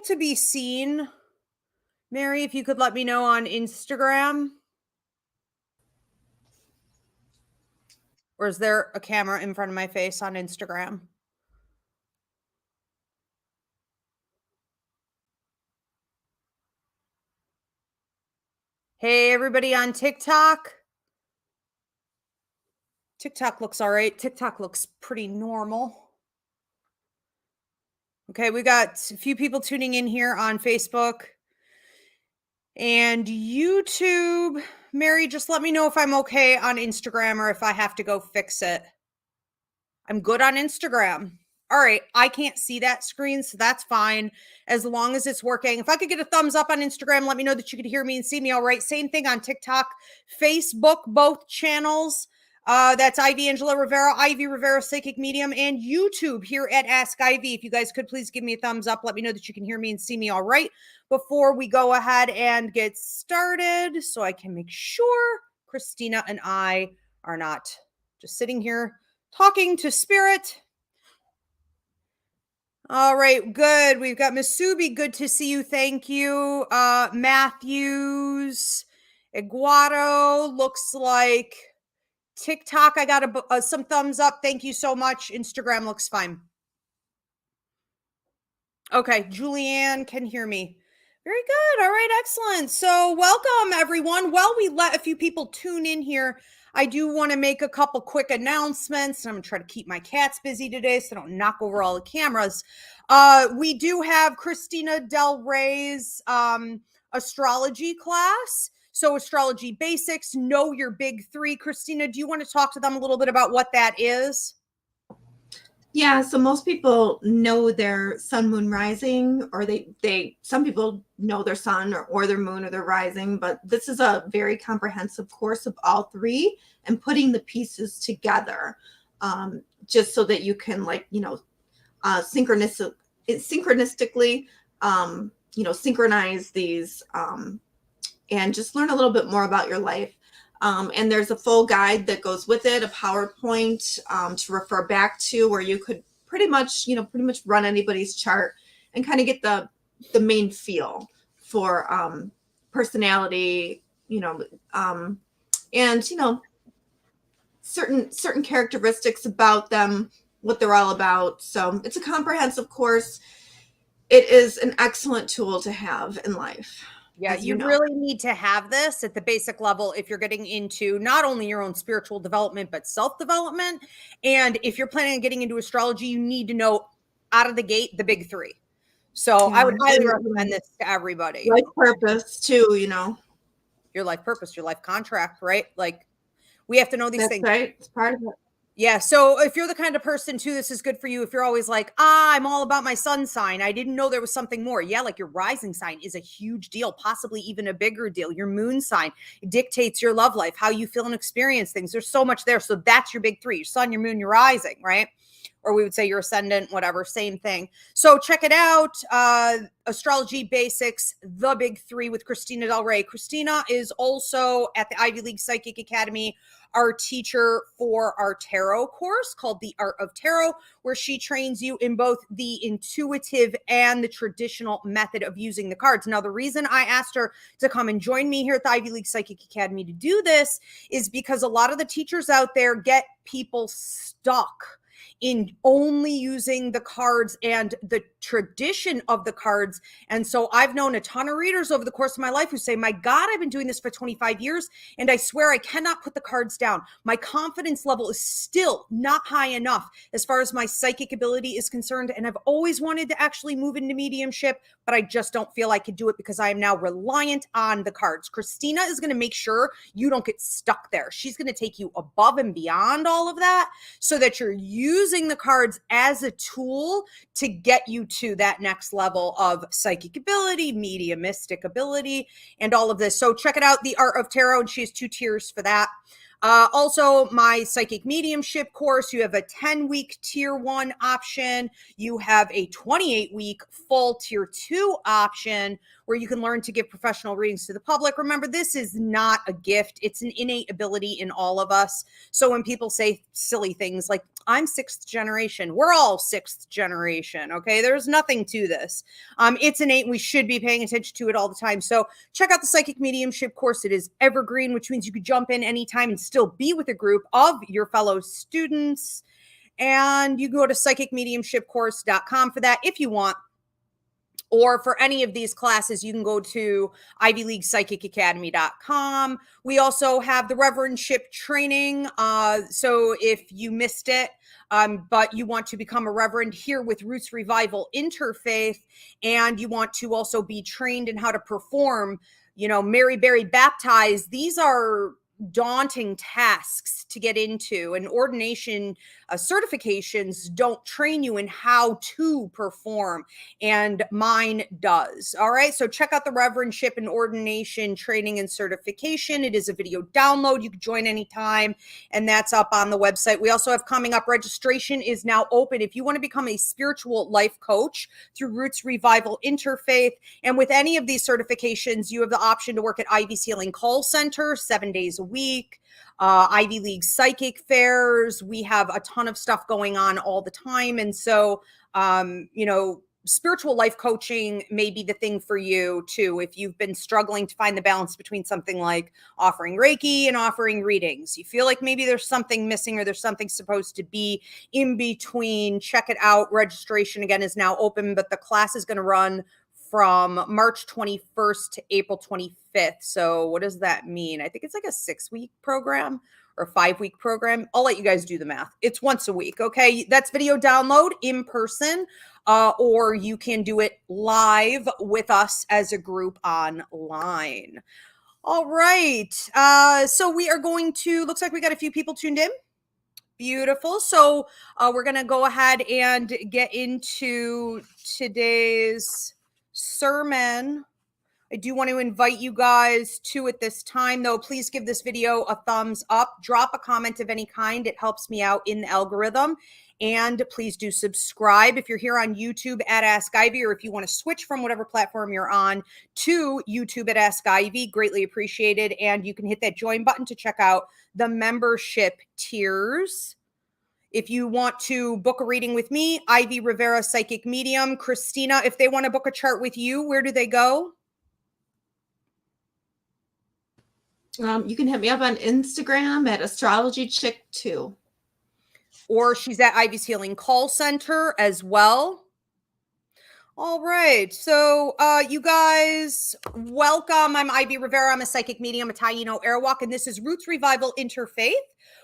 able to be seen? Mary, if you could let me know on Instagram. Or is there a camera in front of my face on Instagram? Hey, everybody on TikTok. TikTok looks all right. TikTok looks pretty normal. Okay, we got a few people tuning in here on Facebook and YouTube. Mary, just let me know if I'm okay on Instagram or if I have to go fix it. I'm good on Instagram. All right, I can't see that screen, so that's fine as long as it's working. If I could get a thumbs up on Instagram, let me know that you could hear me and see me all right. Same thing on TikTok, Facebook, both channels. That's Ivy Angela Rivera, Ivy Rivera Psychic Medium, and YouTube here at Ask Ivy. If you guys could please give me a thumbs up, let me know that you can hear me and see me all right before we go ahead and get started so I can make sure Christina and I are not just sitting here talking to spirit. All right, good. We've got Miss Subi. Good to see you. Thank you. Matthews, Iguado, looks like TikTok. I got some thumbs up. Thank you so much. Instagram looks fine. Okay, Julianne can hear me. Very good. All right, excellent. So welcome, everyone. While we let a few people tune in here, I do want to make a couple quick announcements. I'm going to try to keep my cats busy today so I don't knock over all the cameras. We do have Christina DelRey's astrology class. So astrology basics, know your big three. Christina, do you want to talk to them a little bit about what that is? Yeah, so most people know their sun, moon, rising, or some people know their sun or their moon or their rising, but this is a very comprehensive course of all three and putting the pieces together, just so that you can synchronistically, synchronize these and just learn a little bit more about your life. And there's a full guide that goes with it, a PowerPoint to refer back to, where you could pretty much run anybody's chart and kind of get the main feel for personality, and certain characteristics about them, what they're all about. So it's a comprehensive course. It is an excellent tool to have in life. Yeah, you really need to have this at the basic level if you're getting into not only your own spiritual development, but self-development. And if you're planning on getting into astrology, you need to know out of the gate the big three. So I would highly recommend this to everybody. Life purpose too, Your life purpose, your life contract, right? Like we have to know these things. That's right. It's part of it. Yeah. So if you're the kind of person too, this is good for you. If you're always like, I'm all about my sun sign. I didn't know there was something more. Yeah. Like your rising sign is a huge deal, possibly even a bigger deal. Your moon sign dictates your love life, how you feel and experience things. There's so much there. So that's your big three, your sun, your moon, your rising, right? Or we would say your ascendant, whatever, same thing. So check it out. Astrology Basics, the big three with Christina DelRey. Christina is also at the Ivy League Psychic Academy, our teacher for our tarot course called The Art of Tarot, where she trains you in both the intuitive and the traditional method of using the cards. Now, the reason I asked her to come and join me here at the Ivy League Psychic Academy to do this is because a lot of the teachers out there get people stuck in only using the cards and the tradition of the cards. And so I've known a ton of readers over the course of my life who say, my God, I've been doing this for 25 years and I swear I cannot put the cards down. My confidence level is still not high enough as far as my psychic ability is concerned. And I've always wanted to actually move into mediumship, but I just don't feel I could do it because I am now reliant on the cards. Christina is going to make sure you don't get stuck there. She's going to take you above and beyond all of that so that you're using the cards as a tool to get you to that next level of psychic ability, mediumistic ability, and all of this. So check it out, The Art of Tarot, and she has 2 tiers for that. Also, my psychic mediumship course, you have a 10-week tier 1 option. You have a 28-week full tier 2 option where you can learn to give professional readings to the public. Remember, this is not a gift. It's an innate ability in all of us. So when people say silly things like, I'm 6th generation, we're all 6th generation, okay? There's nothing to this. It's innate, and we should be paying attention to it all the time. So check out the psychic mediumship course. It is evergreen, which means you could jump in anytime and still be with a group of your fellow students. And you can go to psychicmediumshipcourse.com for that if you want. Or for any of these classes, you can go to ivyleaguepsychicacademy.com. We also have the reverendship training. So if you missed it, but you want to become a reverend here with Roots Revival Interfaith, and you want to also be trained in how to perform, Mary Berry baptized, these are daunting tasks to get into, and ordination certifications don't train you in how to perform, and mine does. All right, so check out the reverendship and ordination training and certification. It is a video download. You can join anytime, and that's up on the website. We also have coming up, registration is now open if you want to become a spiritual life coach through Roots Revival Interfaith. And with any of these certifications, you have the option to work at Ivy's Healing Call Center 7 days a week, Ivy League psychic fairs. We have a ton of stuff going on all the time. And so, spiritual life coaching may be the thing for you too. If you've been struggling to find the balance between something like offering Reiki and offering readings, you feel like maybe there's something missing or there's something supposed to be in between, check it out. Registration again is now open, but the class is going to run from March 21st to April 25th. So what does that mean? I think it's like a 6-week program or 5-week program. I'll let you guys do the math. It's once a week. Okay. That's video download in person, or you can do it live with us as a group online. All right. So we are going to, looks like we got a few people tuned in. Beautiful. So we're going to go ahead and get into today's sermon. I do want to invite you guys to, at this time though, please give this video a thumbs up, drop a comment of any kind. It helps me out in the algorithm. And please do subscribe if you're here on YouTube at Ask Ivy, or if you want to switch from whatever platform you're on to YouTube at Ask Ivy, greatly appreciated. And you can hit that join button to check out the membership tiers. If you want to book a reading with me, Ivy Rivera, psychic medium. Christina, if they want to book a chart with you, where do they go? You can hit me up on Instagram at astrologychick2. Or she's at Ivy's Healing Call Center as well. All right. So you guys, welcome. I'm Ivy Rivera. I'm a psychic medium, a Taino Airwalk, and this is Roots Revival Interfaith,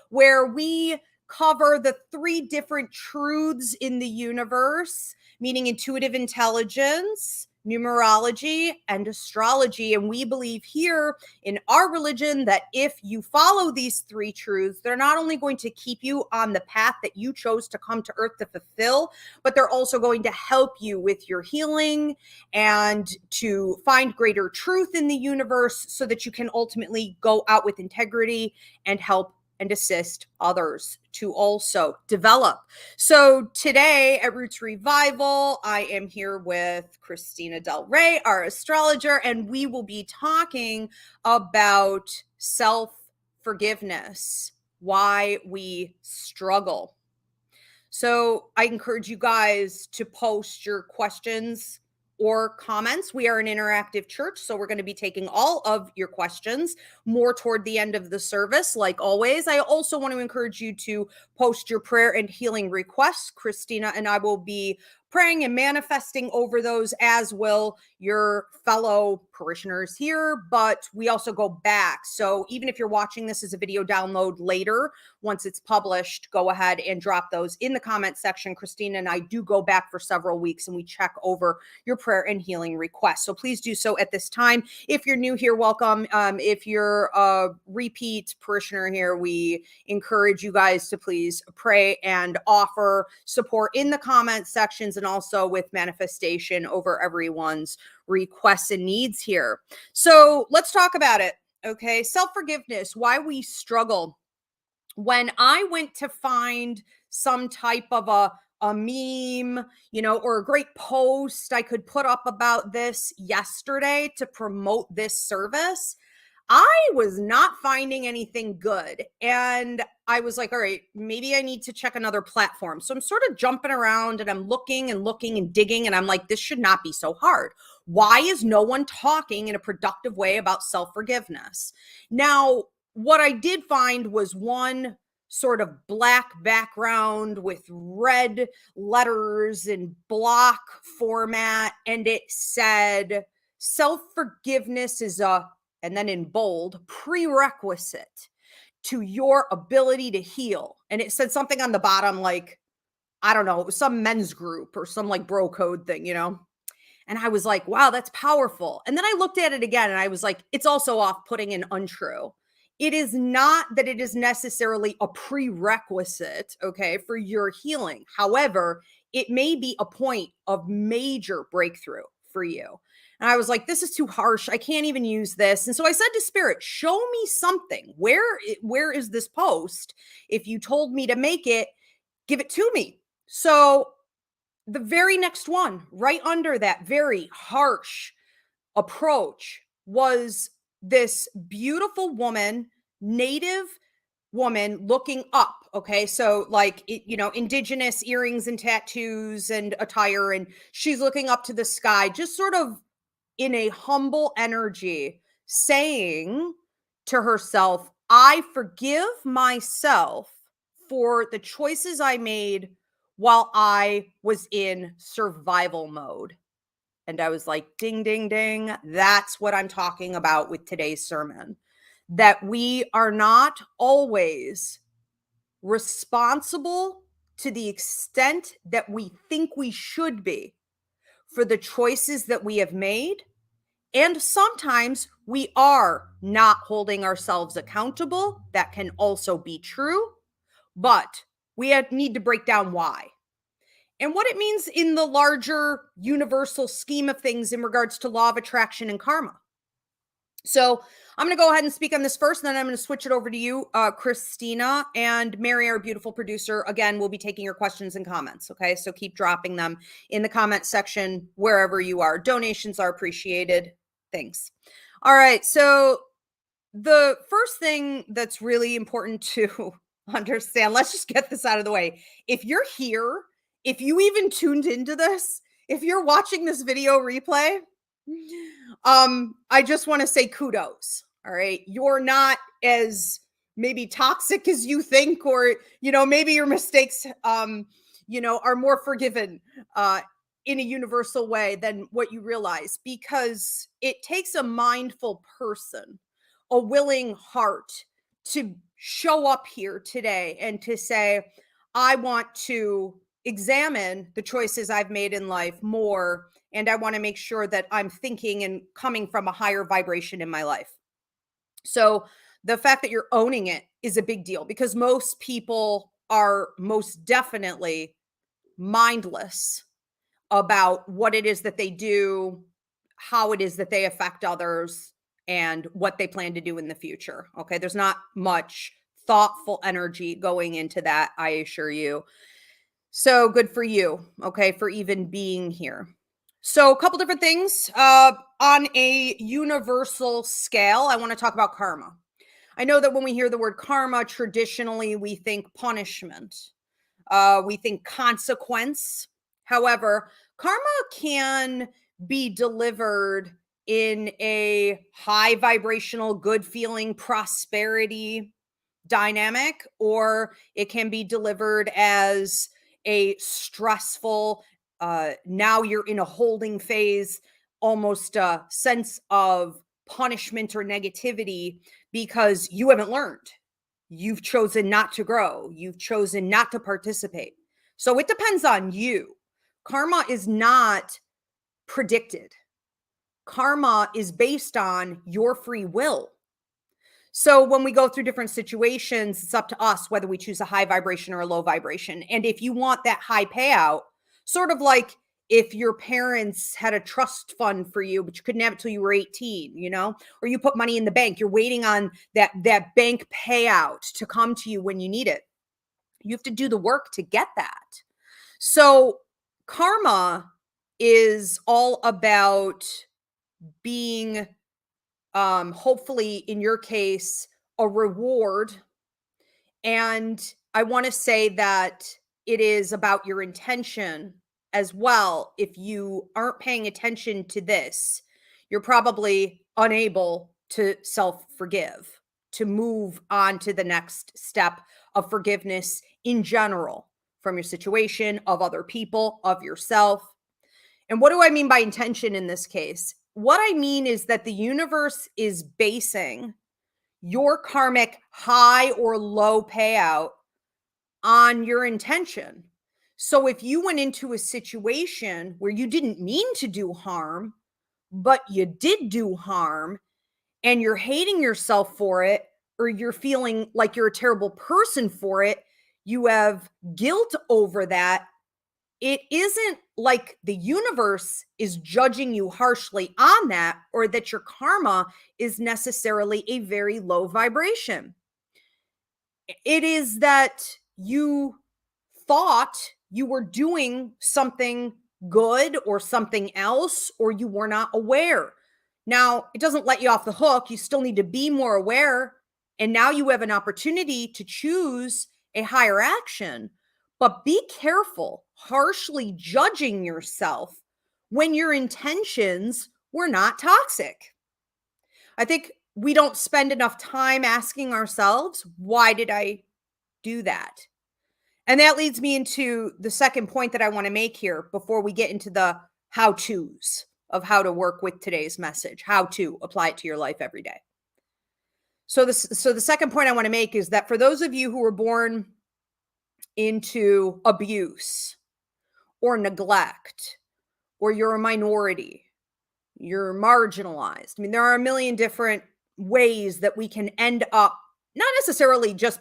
where we cover the 3 different truths in the universe, meaning intuitive intelligence, numerology, and astrology. And we believe here in our religion that if you follow these 3 truths, they're not only going to keep you on the path that you chose to come to earth to fulfill, but they're also going to help you with your healing and to find greater truth in the universe so that you can ultimately go out with integrity and help and assist others to also develop. So today at Roots Revival, I am here with Christina DelRey, our astrologer, and we will be talking about self-forgiveness, why we struggle. So I encourage you guys to post your questions or comments. We are an interactive church, so we're going to be taking all of your questions more toward the end of the service. Like always, I also want to encourage you to post your prayer and healing requests. Christina and I will be praying and manifesting over those, as will your fellow parishioners here, but we also go back. So even if you're watching this as a video download later, once it's published, go ahead and drop those in the comment section. Christina and I do go back for several weeks and we check over your prayer and healing requests. So please do so at this time. If you're new here, welcome. If you're a repeat parishioner here, we encourage you guys to please pray and offer support in the comment sections and also with manifestation over everyone's requests and needs here. So let's talk about it. Okay. Self-forgiveness, why we struggle. when I went to find some type of a meme, or a great post I could put up about this yesterday to promote this service, I was not finding anything good. And I was like, all right, maybe I need to check another platform. So I'm sort of jumping around and I'm looking and looking and digging. And I'm like, this should not be so hard. Why is no one talking in a productive way about self-forgiveness? Now, what I did find was one sort of black background with red letters in block format. And it said, self-forgiveness is a, and then in bold, prerequisite to your ability to heal. And it said something on the bottom like, I don't know, it was some men's group or some like bro code thing, And I was like, wow, that's powerful. And then I looked at it again and I was like, it's also off putting and untrue. It is not that it is necessarily a prerequisite, okay, for your healing. However, it may be a point of major breakthrough for you. And I was like, this is too harsh. I can't even use this. And so I said to Spirit, show me something. Where is this post? If you told me to make it, give it to me. So the very next one, right under that very harsh approach, was this beautiful woman, native woman looking up. Okay. So like, indigenous earrings and tattoos and attire. And she's looking up to the sky, just sort of in a humble energy, saying to herself, I forgive myself for the choices I made while I was in survival mode. And I was like, ding, ding, ding. That's what I'm talking about with today's sermon. That we are not always responsible to the extent that we think we should be for the choices that we have made. And sometimes we are not holding ourselves accountable. That can also be true. But we need to break down why. And what it means in the larger universal scheme of things in regards to law of attraction and karma. So I'm going to go ahead and speak on this first, and then I'm going to switch it over to you, Christina, and Mary, our beautiful producer. Again, we'll be taking your questions and comments. Okay. So keep dropping them in the comment section wherever you are. Donations are appreciated. Thanks. All right. So the first thing that's really important to understand, let's just get this out of the way. If you're here, if you even tuned into this, if you're watching this video replay, I just want to say kudos. All right. You're not as maybe toxic as you think, or, maybe your mistakes, are more forgiven, in a universal way than what you realize, because it takes a mindful person, a willing heart to show up here today and to say, I want to examine the choices I've made in life more. And I want to make sure that I'm thinking and coming from a higher vibration in my life. So the fact that you're owning it is a big deal, because most people are most definitely mindless about what it is that they do, how it is that they affect others, and what they plan to do in the future. Okay. There's not much thoughtful energy going into that, I assure you. So good for you. Okay. For even being here. So a couple different things on a universal scale. I want to talk about karma. I know that when we hear the word karma, traditionally we think punishment. We think consequence. However, karma can be delivered in a high vibrational, good feeling, prosperity dynamic, or it can be delivered as a stressful, now you're in a holding phase, almost a sense of punishment or negativity because you haven't learned. You've chosen not to grow. You've chosen not to participate. So it depends on you. Karma is not predicted. Karma is based on your free will. So when we go through different situations, it's up to us whether we choose a high vibration or a low vibration. And if you want that high payout, sort of like if your parents had a trust fund for you, but you couldn't have it till you were 18, you know, or you put money in the bank, you're waiting on that bank payout to come to you when you need it. You have to do the work to get that. So karma is all about being, hopefully in your case, a reward. And I want to say that it is about your intention as well. If you aren't paying attention to this, you're probably unable to self forgive, to move on to the next step of forgiveness in general from your situation, of other people, of yourself. And what do I mean by intention in this case? What I mean is that the universe is basing your karmic high or low payout on your intention. So if you went into a situation where you didn't mean to do harm, but you did do harm, and you're hating yourself for it, or you're feeling like you're a terrible person for it, you have guilt over that. It isn't like the universe is judging you harshly on that, or that your karma is necessarily a very low vibration. It is that you thought you were doing something good or something else, or you were not aware. Now, it doesn't let you off the hook. You still need to be more aware. And now you have an opportunity to choose a higher action. But be careful harshly judging yourself when your intentions were not toxic. I think we don't spend enough time asking ourselves, why did I do that? And that leads me into the second point that I want to make here before we get into the how to's of how to work with today's message, how to apply it to your life every day. So the second point I want to make is that for those of you who were born into abuse or neglect, or you're a minority, you're marginalized. I mean, there are a million different ways that we can end up not necessarily just,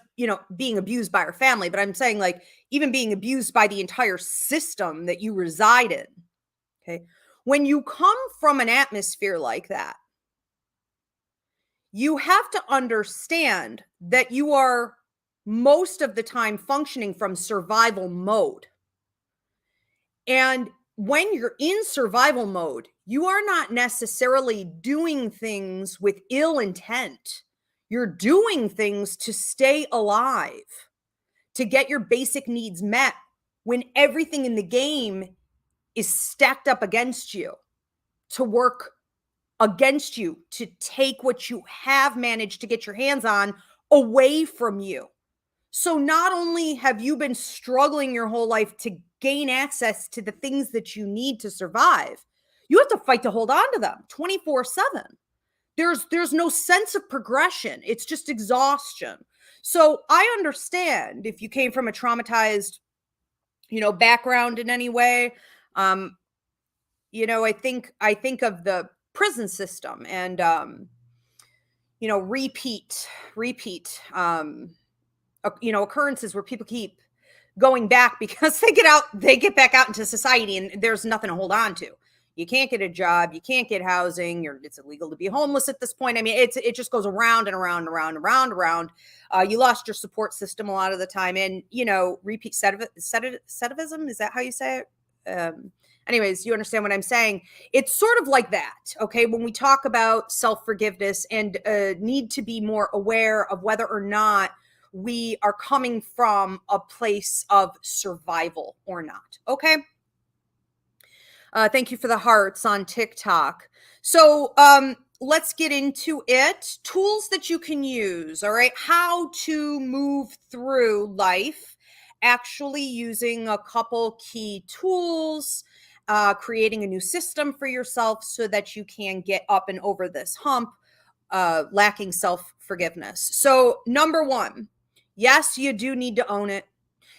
being abused by our family, but I'm saying like even being abused by the entire system that you reside in. Okay. When you come from an atmosphere like that, you have to understand that you are most of the time functioning from survival mode. And when you're in survival mode, you are not necessarily doing things with ill intent. You're doing things to stay alive, to get your basic needs met when everything in the game is stacked up against you, to work against you, to take what you have managed to get your hands on away from you. So not only have you been struggling your whole life to gain access to the things that you need to survive, you have to fight to hold on to them 24/7. There's no sense of progression. It's just exhaustion. So I understand if you came from a traumatized, background in any way. I think of the prison system and repeat occurrences where people keep going back because they get back out into society and there's nothing to hold on to. You can't get a job, you can't get housing, it's illegal to be homeless at this point. I mean, it just goes around and around and around and around and around. You lost your support system a lot of the time, and repeat sedativism, is that how you say it? Anyways, you understand what I'm saying. It's sort of like that, okay? When we talk about self-forgiveness and need to be more aware of whether or not we are coming from a place of survival or not, okay? Thank you for the hearts on TikTok. So let's get into it. Tools that you can use, all right? How to move through life, actually using a couple key tools, creating a new system for yourself so that you can get up and over this hump, lacking self-forgiveness. So number one, yes, you do need to own it.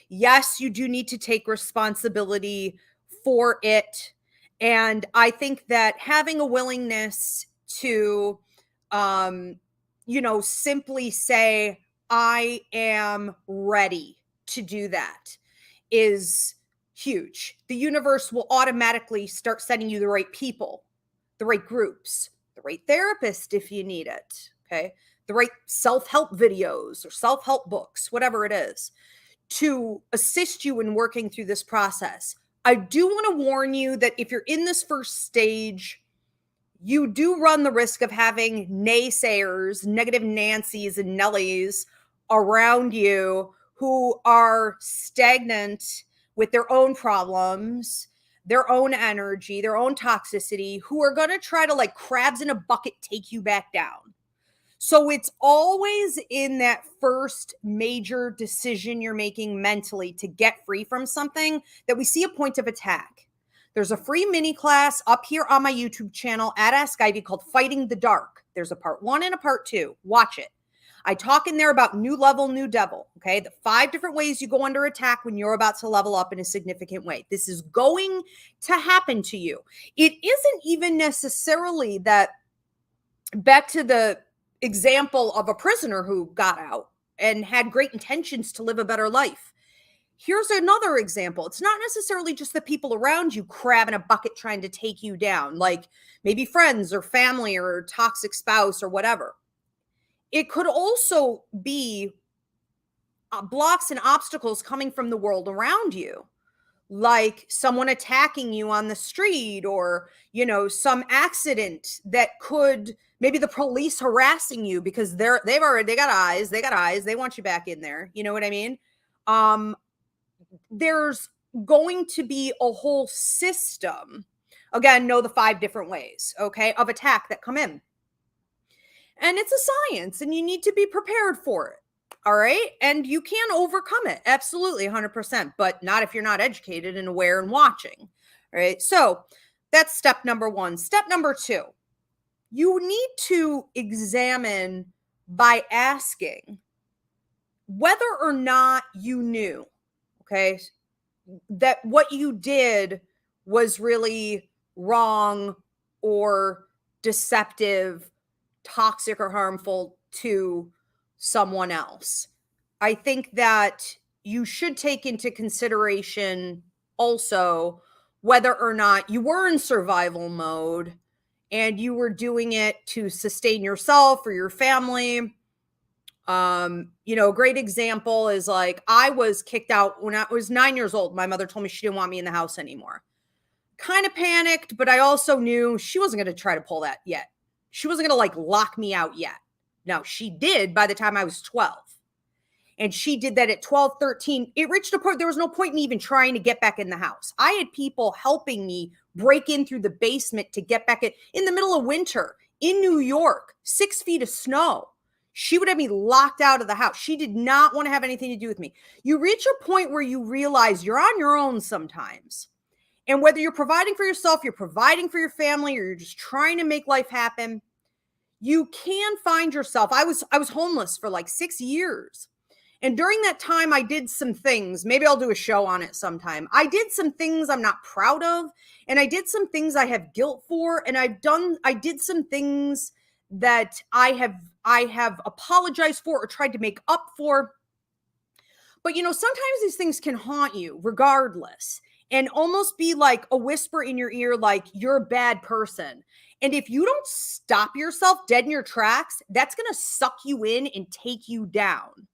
Yes, you do need to take responsibility for it. And I think that having a willingness to, simply say, I am ready to do that is Huge. The universe will automatically start sending you the right people, the right groups, the right therapist if you need it, okay? The right self-help videos or self-help books, whatever it is, to assist you in working through this process. I do want to warn you that if you're in this first stage, you do run the risk of having naysayers, negative Nancys and Nellies around you who are stagnant with their own problems, their own energy, their own toxicity, who are going to try to, like crabs in a bucket, take you back down. So it's always in that first major decision you're making mentally to get free from something that we see a point of attack. There's a free mini class up here on my YouTube channel at Ask Ivy called Fighting the Dark. There's a part 1 and a part 2. Watch it. I talk in there about new level, new devil. Okay. The 5 different ways you go under attack when you're about to level up in a significant way. This is going to happen to you. It isn't even necessarily that, back to the example of a prisoner who got out and had great intentions to live a better life. Here's another example. It's not necessarily just the people around you crab in a bucket trying to take you down, like maybe friends or family or toxic spouse or whatever. It could also be blocks and obstacles coming from the world around you, like someone attacking you on the street, or, some accident that could, maybe the police harassing you because they got eyes, they want you back in there. You know what I mean? There's going to be a whole system, again, know the 5 different ways, okay, of attack that come in. And it's a science and you need to be prepared for it. All right. And you can overcome it. Absolutely. 100%, but not if you're not educated and aware and watching. All right. So that's step number 1. Step number 2, you need to examine by asking whether or not you knew, okay, that what you did was really wrong or deceptive, toxic, or harmful to someone else. I think that you should take into consideration also whether or not you were in survival mode and you were doing it to sustain yourself or your family. A great example is, like, I was kicked out when I was 9 years old. My mother told me she didn't want me in the house anymore. Kind of panicked, but I also knew she wasn't going to try to pull that yet. She wasn't going to lock me out yet. Now, she did by the time I was 12. And she did that at 12, 13. It reached a point, there was no point in me even trying to get back in the house. I had people helping me break in through the basement to get back in the middle of winter in New York, 6 feet of snow. She would have me locked out of the house. She did not want to have anything to do with me. You reach a point where you realize you're on your own sometimes. And whether you're providing for yourself, you're providing for your family, or you're just trying to make life happen, you can find yourself. I was homeless for like 6 years. And during that time, I did some things. Maybe I'll do a show on it sometime. I did some things I'm not proud of. And I did some things I have guilt for. And I did some things that I have apologized for or tried to make up for. But, sometimes these things can haunt you regardless, and almost be like a whisper in your ear, like you're a bad person. And if you don't stop yourself dead in your tracks, that's going to suck you in and take you down.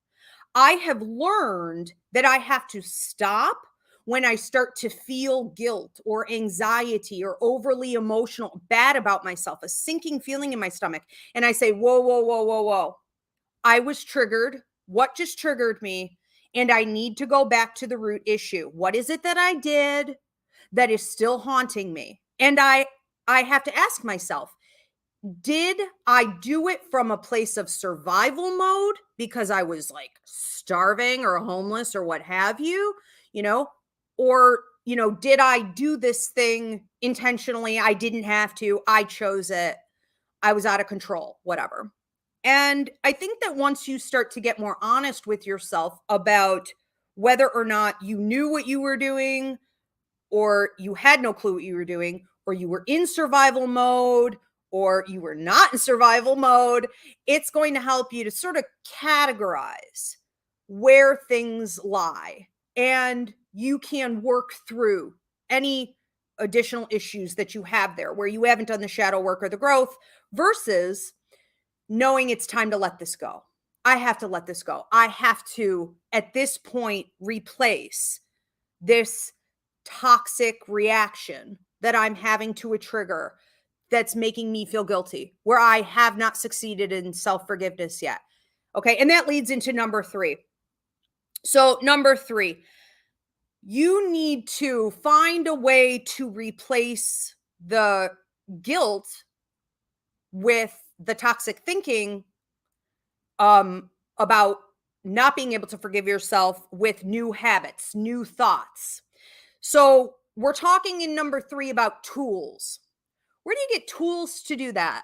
I have learned that I have to stop when I start to feel guilt or anxiety or overly emotional, bad about myself, a sinking feeling in my stomach. And I say, whoa, whoa, whoa, whoa, whoa. I was triggered. What just triggered me? And I need to go back to the root issue. What is it that I did that is still haunting me? And I have to ask myself, did I do it from a place of survival mode because I was like starving or homeless or what have you, or, did I do this thing intentionally? I didn't have to. I chose it. I was out of control, whatever. And I think that once you start to get more honest with yourself about whether or not you knew what you were doing, or you had no clue what you were doing, or you were in survival mode, or you were not in survival mode, it's going to help you to sort of categorize where things lie. And you can work through any additional issues that you have there where you haven't done the shadow work or the growth, versus knowing it's time to let this go. I have to let this go. I have to, at this point, replace this toxic reaction that I'm having to a trigger that's making me feel guilty, where I have not succeeded in self-forgiveness yet. Okay. And that leads into number 3. So, number 3, you need to find a way to replace the guilt with the toxic thinking about not being able to forgive yourself with new habits, new thoughts. So we're talking in number 3 about tools. Where do you get tools to do that?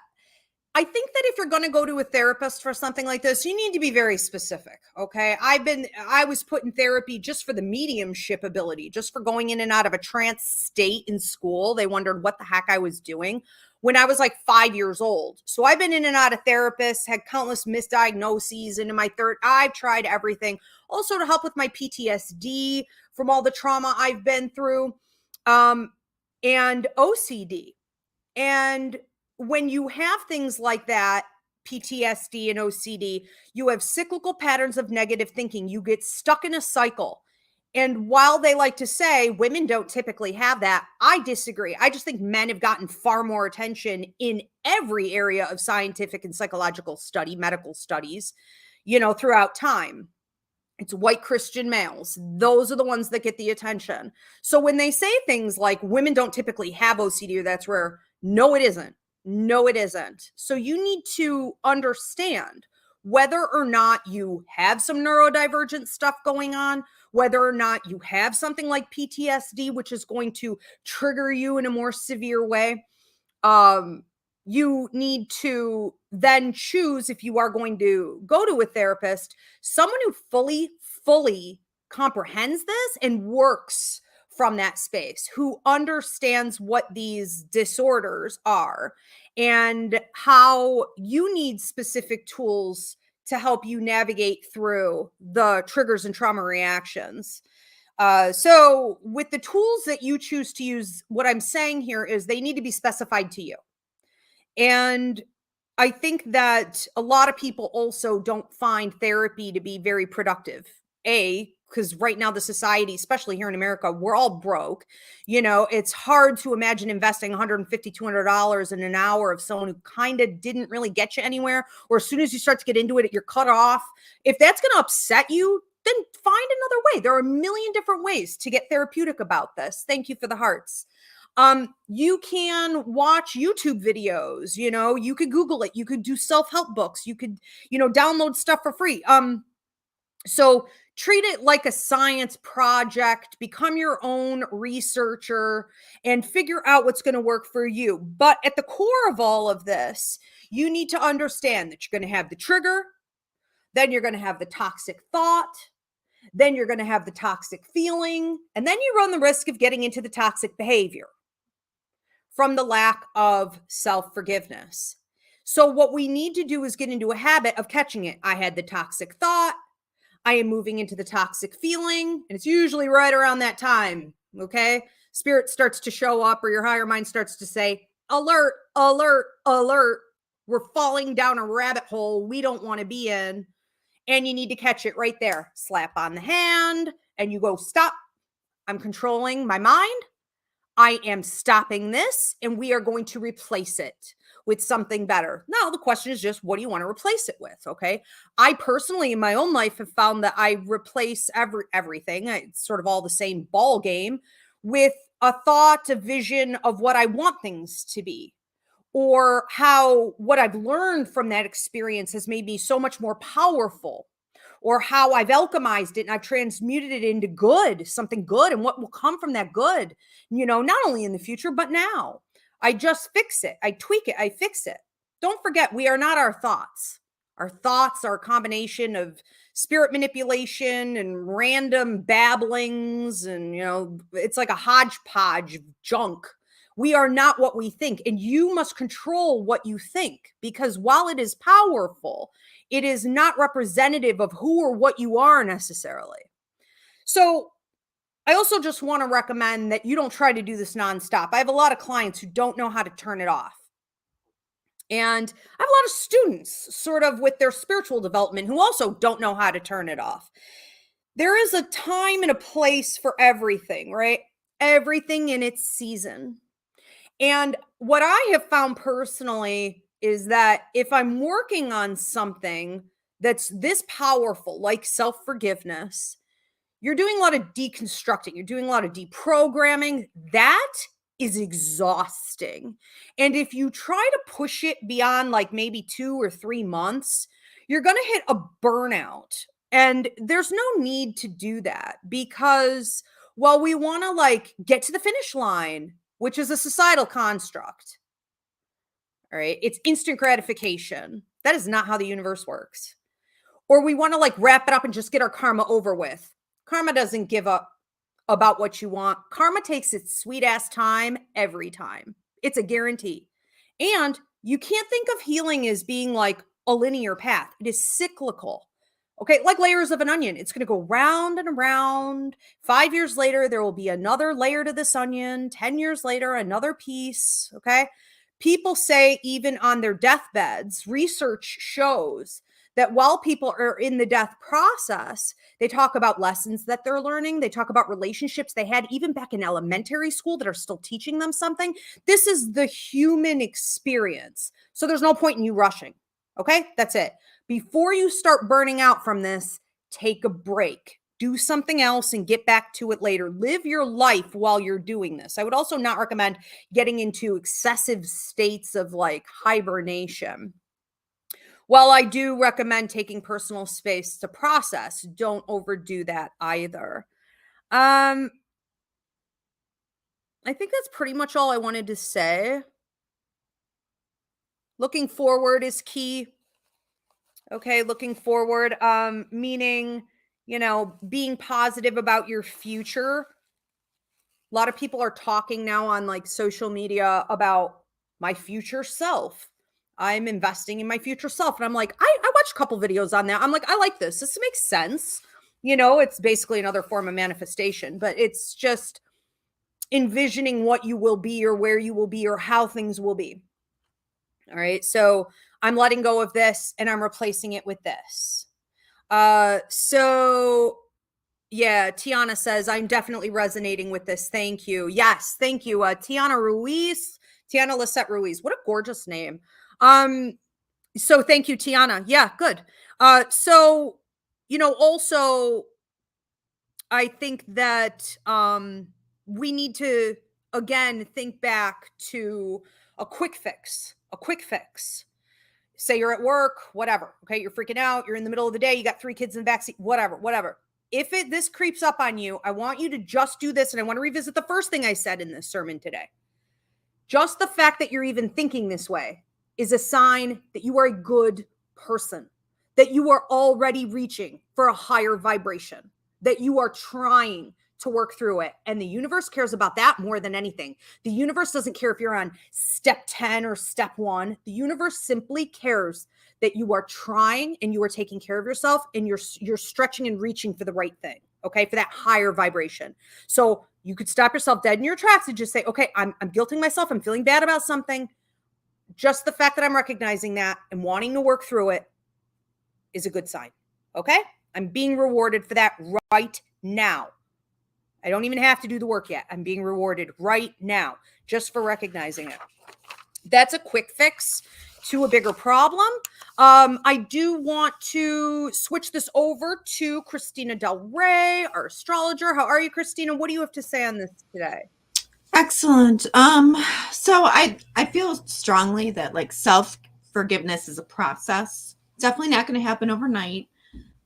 I think that if you're going to go to a therapist for something like this, you need to be very specific. Okay. I was put in therapy just for the mediumship ability, just for going in and out of a trance state in school. They wondered what the heck I was doing when I was like 5 years old. So I've been in and out of therapists, had countless misdiagnoses. And in my I've tried everything also to help with my PTSD from all the trauma I've been through, and OCD. And when you have things like that, PTSD and OCD, you have cyclical patterns of negative thinking. You get stuck in a cycle. And while they like to say women don't typically have that, I disagree. I just think men have gotten far more attention in every area of scientific and psychological study, medical studies, throughout time. It's white Christian males. Those are the ones that get the attention. So when they say things like women don't typically have OCD or that's rare, no, it isn't. No, it isn't. So you need to understand whether or not you have some neurodivergent stuff going on, whether or not you have something like PTSD, which is going to trigger you in a more severe way. You need to then choose, if you are going to go to a therapist, someone who fully comprehends this and works from that space, who understands what these disorders are and how you need specific tools to help you navigate through the triggers and trauma reactions. So with the tools that you choose to use, what I'm saying here is they need to be specified to you. And I think that a lot of people also don't find therapy to be very productive. Because right now the society, especially here in America, we're all broke. It's hard to imagine investing $150, $200 in an hour of someone who kind of didn't really get you anywhere. Or as soon as you start to get into it, you're cut off. If that's going to upset you, then find another way. There are a million different ways to get therapeutic about this. Thank you for the hearts. You can watch YouTube videos, you could Google it. You could do self-help books. You could, download stuff for free. So treat it like a science project, become your own researcher and figure out what's going to work for you. But at the core of all of this, you need to understand that you're going to have the trigger, then you're going to have the toxic thought, then you're going to have the toxic feeling, and then you run the risk of getting into the toxic behavior from the lack of self-forgiveness. So what we need to do is get into a habit of catching it. I had the toxic thought. I am moving into the toxic feeling. And it's usually right around that time. Okay. Spirit starts to show up, or your higher mind starts to say, alert, alert, alert. We're falling down a rabbit hole we don't want to be in. And you need to catch it right there. Slap on the hand and you go, stop. I'm controlling my mind. I am stopping this, and we are going to replace it with something better. Now, the question is just, what do you want to replace it with? Okay. I personally, in my own life, have found that I replace everything. It's sort of all the same ball game with a thought, a vision of what I want things to be, or how what I've learned from that experience has made me so much more powerful, or how I've alchemized it and I've transmuted it into good, something good, and what will come from that good, not only in the future, but now. I just fix it. I tweak it. I fix it. Don't forget, we are not our thoughts. Our thoughts are a combination of spirit manipulation and random babblings. And, it's like a hodgepodge of junk. We are not what we think. And you must control what you think, because while it is powerful, it is not representative of who or what you are necessarily. So I also just want to recommend that you don't try to do this nonstop. I have a lot of clients who don't know how to turn it off. And I have a lot of students sort of with their spiritual development who also don't know how to turn it off. There is a time and a place for everything, right? Everything in its season. And what I have found personally is that if I'm working on something that's this powerful, like self forgiveness, you're doing a lot of deconstructing, you're doing a lot of deprogramming. That is exhausting. And if you try to push it beyond like maybe 2 or 3 months, you're going to hit a burnout. And there's no need to do that because, well, we want to like get to the finish line, which is a societal construct. All right. It's instant gratification. That is not how the universe works. Or we want to like wrap it up and just get our karma over with. Karma doesn't give up about what you want. Karma takes its sweet ass time every time. It's a guarantee. And you can't think of healing as being like a linear path. It is cyclical. Okay, like layers of an onion. It's going to go round and around. 5 years later, there will be another layer to this onion. 10 years later, another piece. Okay. People say, even on their deathbeds, research shows that while people are in the death process, they talk about lessons that they're learning. They talk about relationships they had even back in elementary school that are still teaching them something. This is the human experience. So there's no point in you rushing. Okay, that's it. Before you start burning out from this, take a break. Do something else and get back to it later. Live your life while you're doing this. I would also not recommend getting into excessive states of like hibernation. While I do recommend taking personal space to process, don't overdo that either. I think that's pretty much all I wanted to say. Looking forward is key. Okay, looking forward, meaning, being positive about your future. A lot of people are talking now on like social media about my future self. I'm investing in my future self. And I'm like, I watched a couple videos on that. I'm like, I like this. This makes sense. It's basically another form of manifestation, but it's just envisioning what you will be or where you will be or how things will be. All right. So I'm letting go of this and I'm replacing it with this. So yeah, Tiana says, I'm definitely resonating with this. Thank you. Yes, thank you. Tiana Lisette Ruiz. What a gorgeous name. So thank you, Tiana. Yeah, good. So, also I think that we need to again think back to a quick fix. Say you're at work, whatever. Okay, you're freaking out. You're in the middle of the day. You got 3 kids in the backseat, whatever. If this creeps up on you, I want you to just do this. And I want to revisit the first thing I said in this sermon today. Just the fact that you're even thinking this way is a sign that you are a good person, that you are already reaching for a higher vibration, that you are trying to work through it. And the universe cares about that more than anything. The universe doesn't care if you're on step 10 or step 1. The universe simply cares that you are trying and you are taking care of yourself and you're stretching and reaching for the right thing. Okay. For that higher vibration. So you could stop yourself dead in your tracks and just say, okay, I'm guilting myself. I'm feeling bad about something. Just the fact that I'm recognizing that and wanting to work through it is a good sign. Okay. I'm being rewarded for that right now. I don't even have to do the work yet. I'm being rewarded right now just for recognizing it. That's a quick fix to a bigger problem. I do want to switch this over to Christina DelRey, our astrologer. How are you, Christina? What do you have to say on this today? Excellent. So I feel strongly that like self-forgiveness is a process. Definitely not going to happen overnight.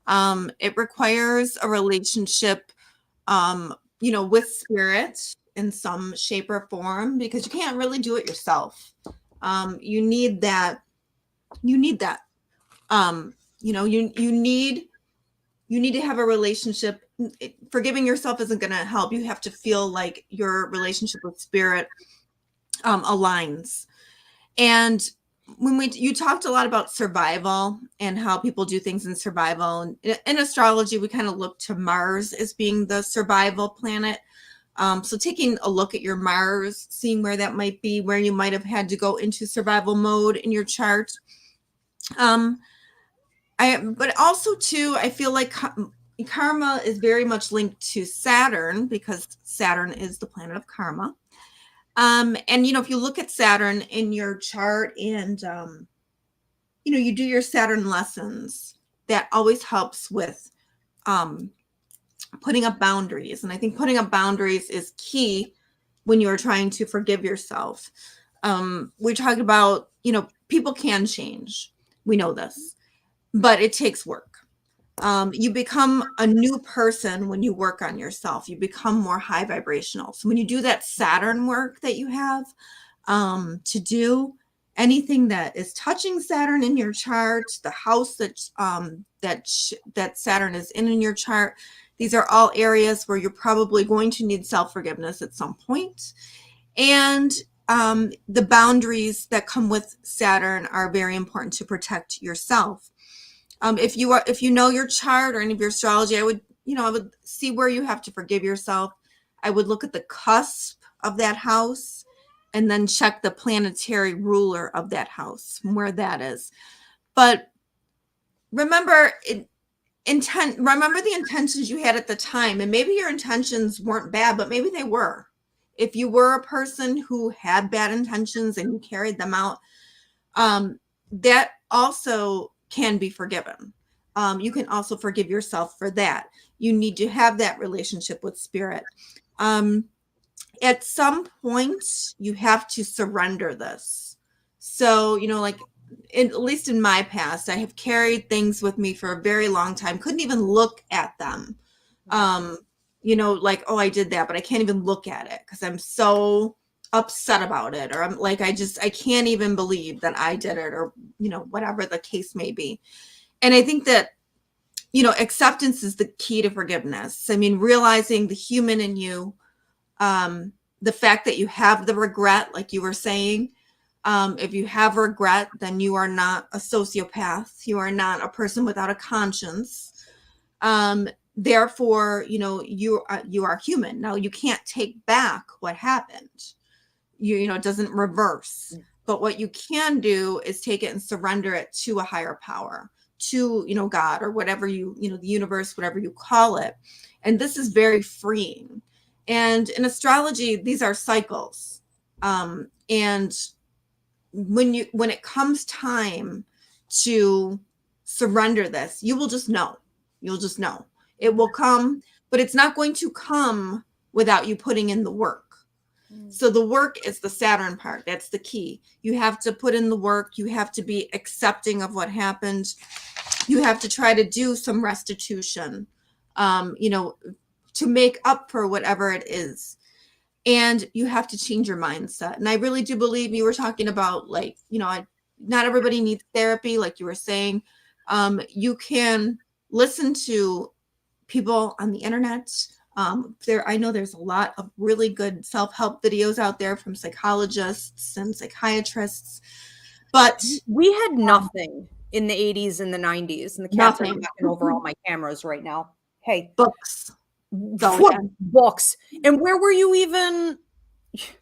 It requires a relationship, with spirit in some shape or form, because you can't really do it yourself. You need that. You need to have a relationship. Forgiving yourself isn't going to help. You have to feel like your relationship with spirit aligns. And you talked a lot about survival and how people do things in survival, and in astrology we kind of look to Mars as being the survival planet. So taking a look at your Mars, seeing where that might be, where you might have had to go into survival mode in your chart. But also too, I feel like karma is very much linked to Saturn, because Saturn is the planet of karma. And if you look at Saturn in your chart, and you do your Saturn lessons, that always helps with putting up boundaries. And I think putting up boundaries is key when you're trying to forgive yourself. We talked about, people can change. We know this, but it takes work. You become a new person when you work on yourself. You become more high vibrational. So when you do that Saturn work that you have to do, anything that is touching Saturn in your chart, the house that Saturn is in your chart, these are all areas where you're probably going to need self-forgiveness at some point. And the boundaries that come with Saturn are very important to protect yourself. If you know your chart or any of your astrology, I would see where you have to forgive yourself. I would look at the cusp of that house, and then check the planetary ruler of that house, where that is. But remember the intentions you had at the time, and maybe your intentions weren't bad, but maybe they were. If you were a person who had bad intentions and you carried them out, that also can be forgiven. You can also forgive yourself for that. You need to have that relationship with spirit. At some point, you have to surrender this. So, at least in my past, I have carried things with me for a very long time. Couldn't even look at them. Like, oh, I did that, but I can't even look at it because I'm so upset about it, or I'm like, I can't even believe that I did it, or whatever the case may be. And I think that acceptance is the key to forgiveness. I mean, realizing the human in you, the fact that you have the regret, like you were saying, if you have regret, then you are not a sociopath. You are not a person without a conscience. Therefore, you are human. Now, you can't take back what happened. It doesn't reverse. But what you can do is take it and surrender it to a higher power, to, God, or whatever the universe, whatever you call it. And this is very freeing. And in astrology, these are cycles. And when it comes time to surrender this, you will just know. You'll just know. It will come, but it's not going to come without you putting in the work. So the work is the Saturn part. That's the key. You have to put in the work. You have to be accepting of what happened. You have to try to do some restitution, to make up for whatever it is. And you have to change your mindset. And I really do believe, you were talking about, like, not everybody needs therapy, like you were saying. You can listen to people on the internet. I know there's a lot of really good self-help videos out there from psychologists and psychiatrists, but we had nothing in the 80s and the 90s, and the cats are knocking over all my cameras right now. Hey, books. Books. And where were you even?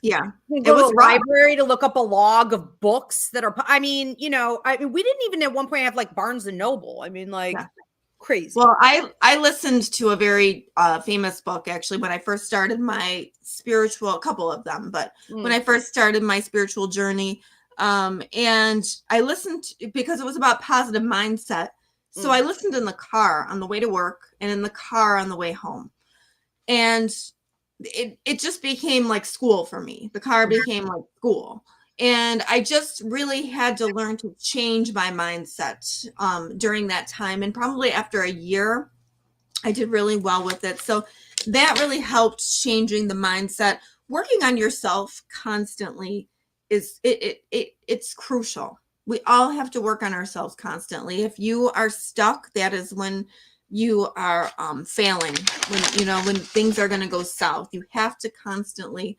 Yeah, it was a library to look up a log of books that are, we didn't even at one point have like Barnes and Noble. Crazy. Well, I listened to a very famous book, actually, when I first started my a couple of them, but when I first started my spiritual journey, and I listened because it was about positive mindset. So I listened in the car on the way to work and in the car on the way home. And it just became like school for me. The car became like school. And I just really had to learn to change my mindset during that time. And probably after a year, I did really well with it. So that really helped changing the mindset. Working on yourself constantly it's crucial. We all have to work on ourselves constantly. If you are stuck, that is when you are failing, when things are going to go south. You have to constantly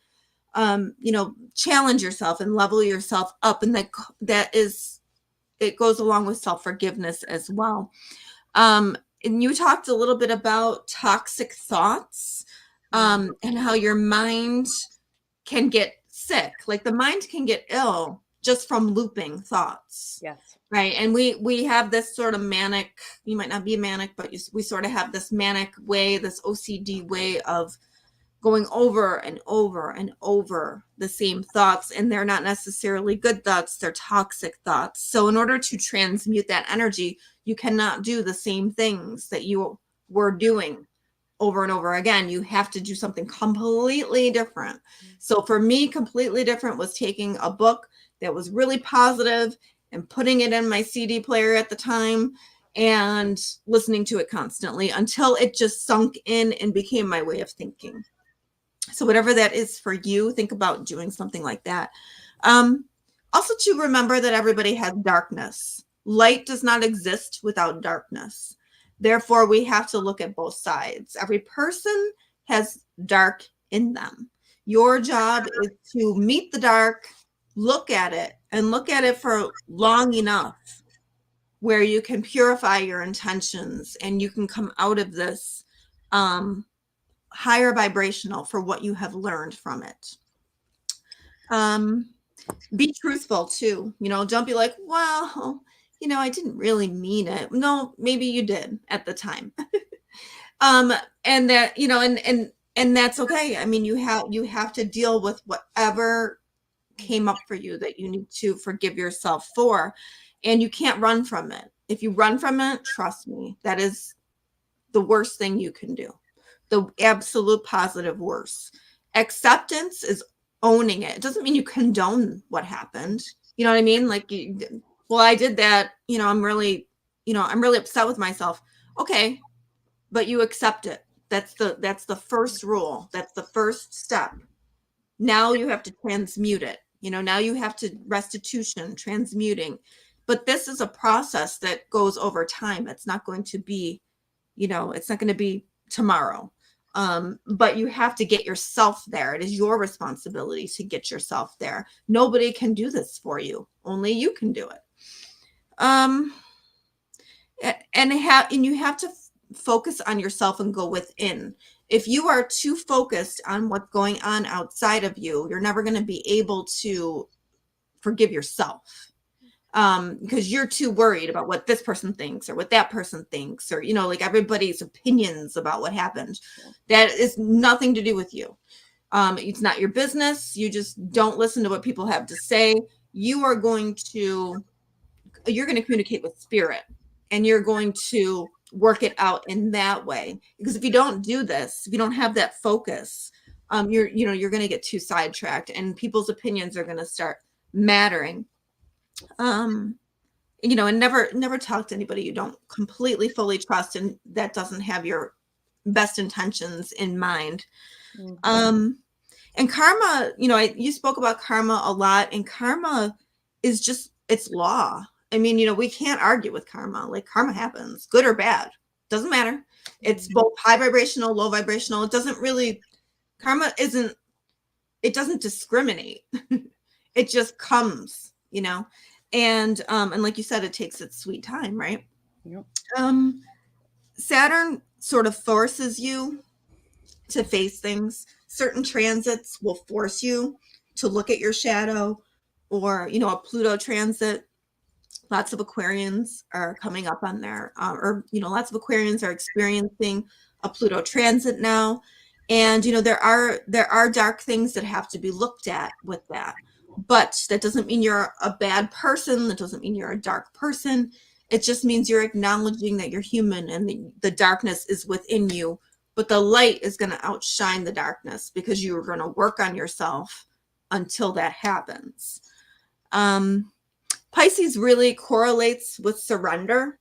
challenge yourself and level yourself up. And it goes along with self-forgiveness as well. And you talked a little bit about toxic thoughts, and how your mind can get sick. Like the mind can get ill just from looping thoughts. Yes. Right. And we have this sort of manic, you might not be manic, but we sort of have this manic way, this OCD way of going over and over and over the same thoughts. And they're not necessarily good thoughts, they're toxic thoughts. So in order to transmute that energy, you cannot do the same things that you were doing over and over again. You have to do something completely different. So for me, completely different was taking a book that was really positive and putting it in my CD player at the time and listening to it constantly until it just sunk in and became my way of thinking. So whatever that is for you, think about doing something like that. Also to remember that everybody has darkness. Light does not exist without darkness. Therefore, we have to look at both sides. Every person has dark in them. Your job is to meet the dark, look at it, and look at it for long enough where you can purify your intentions and you can come out of this higher vibrational for what you have learned from it. Be truthful too. Don't be like, well, I didn't really mean it. No, maybe you did at the time. And that, and that's okay. I mean, you have to deal with whatever came up for you that you need to forgive yourself for, and you can't run from it. If you run from it, trust me, that is the worst thing you can do. The absolute positive worst. Acceptance is owning it. It doesn't mean you condone what happened. You know what I mean? Like, well, I did that. I'm really upset with myself. Okay, but you accept it. That's the first rule. That's the first step. Now you have to transmute it. Now you have to restitution, transmuting. But this is a process that goes over time. It's not going to be, it's not going to be tomorrow. But you have to get yourself there. It is your responsibility to get yourself there. Nobody can do this for you. Only you can do it. And you have to focus on yourself and go within. If you are too focused on what's going on outside of you, you're never going to be able to forgive yourself. Because you're too worried about what this person thinks or what that person thinks, or, like everybody's opinions about what happened. That is nothing to do with you. It's not your business. You just don't listen to what people have to say. You're going to communicate with spirit, and you're going to work it out in that way. Because if you don't do this, if you don't have that focus, you're going to get too sidetracked, and people's opinions are going to start mattering. And never talk to anybody you don't completely fully trust and that doesn't have your best intentions in mind. Mm-hmm. And karma, you spoke about karma a lot, and karma is just, it's law. I mean, we can't argue with karma. Like, karma happens, good or bad, doesn't matter. It's both high vibrational, low vibrational. It doesn't really, karma isn't, it doesn't discriminate. It just comes, and like you said, it takes its sweet time, right? Yep. Saturn sort of forces you to face things. Certain transits will force you to look at your shadow, or, a Pluto transit. Lots of Aquarians are coming up on there, lots of Aquarians are experiencing a Pluto transit now. And, there are dark things that have to be looked at with that. But that doesn't mean you're a bad person. That doesn't mean you're a dark person. It just means you're acknowledging that you're human and the darkness is within you. But the light is going to outshine the darkness because you're going to work on yourself until that happens. Pisces really correlates with surrender.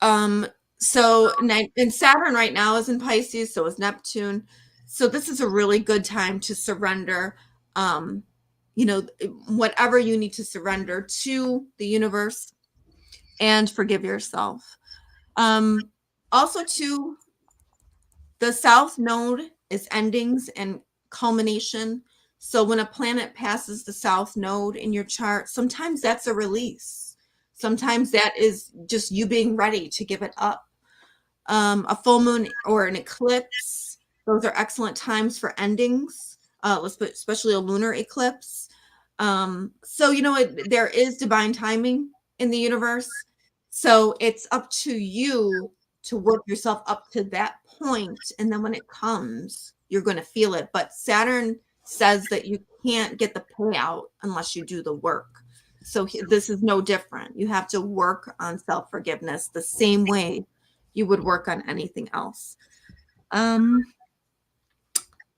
And Saturn right now is in Pisces, so is Neptune. So this is a really good time to surrender, whatever you need to surrender to the universe and forgive yourself. Also, too, the South Node is endings and culmination. So when a planet passes the south node in your chart, sometimes that's a release. Sometimes that is just you being ready to give it up. A full moon or an eclipse, those are excellent times for endings, especially a lunar eclipse. So, there is divine timing in the universe. So it's up to you to work yourself up to that point, and then when it comes, you're going to feel it. But Saturn says that you can't get the payout unless you do the work. So this is no different. You have to work on self-forgiveness the same way you would work on anything else. And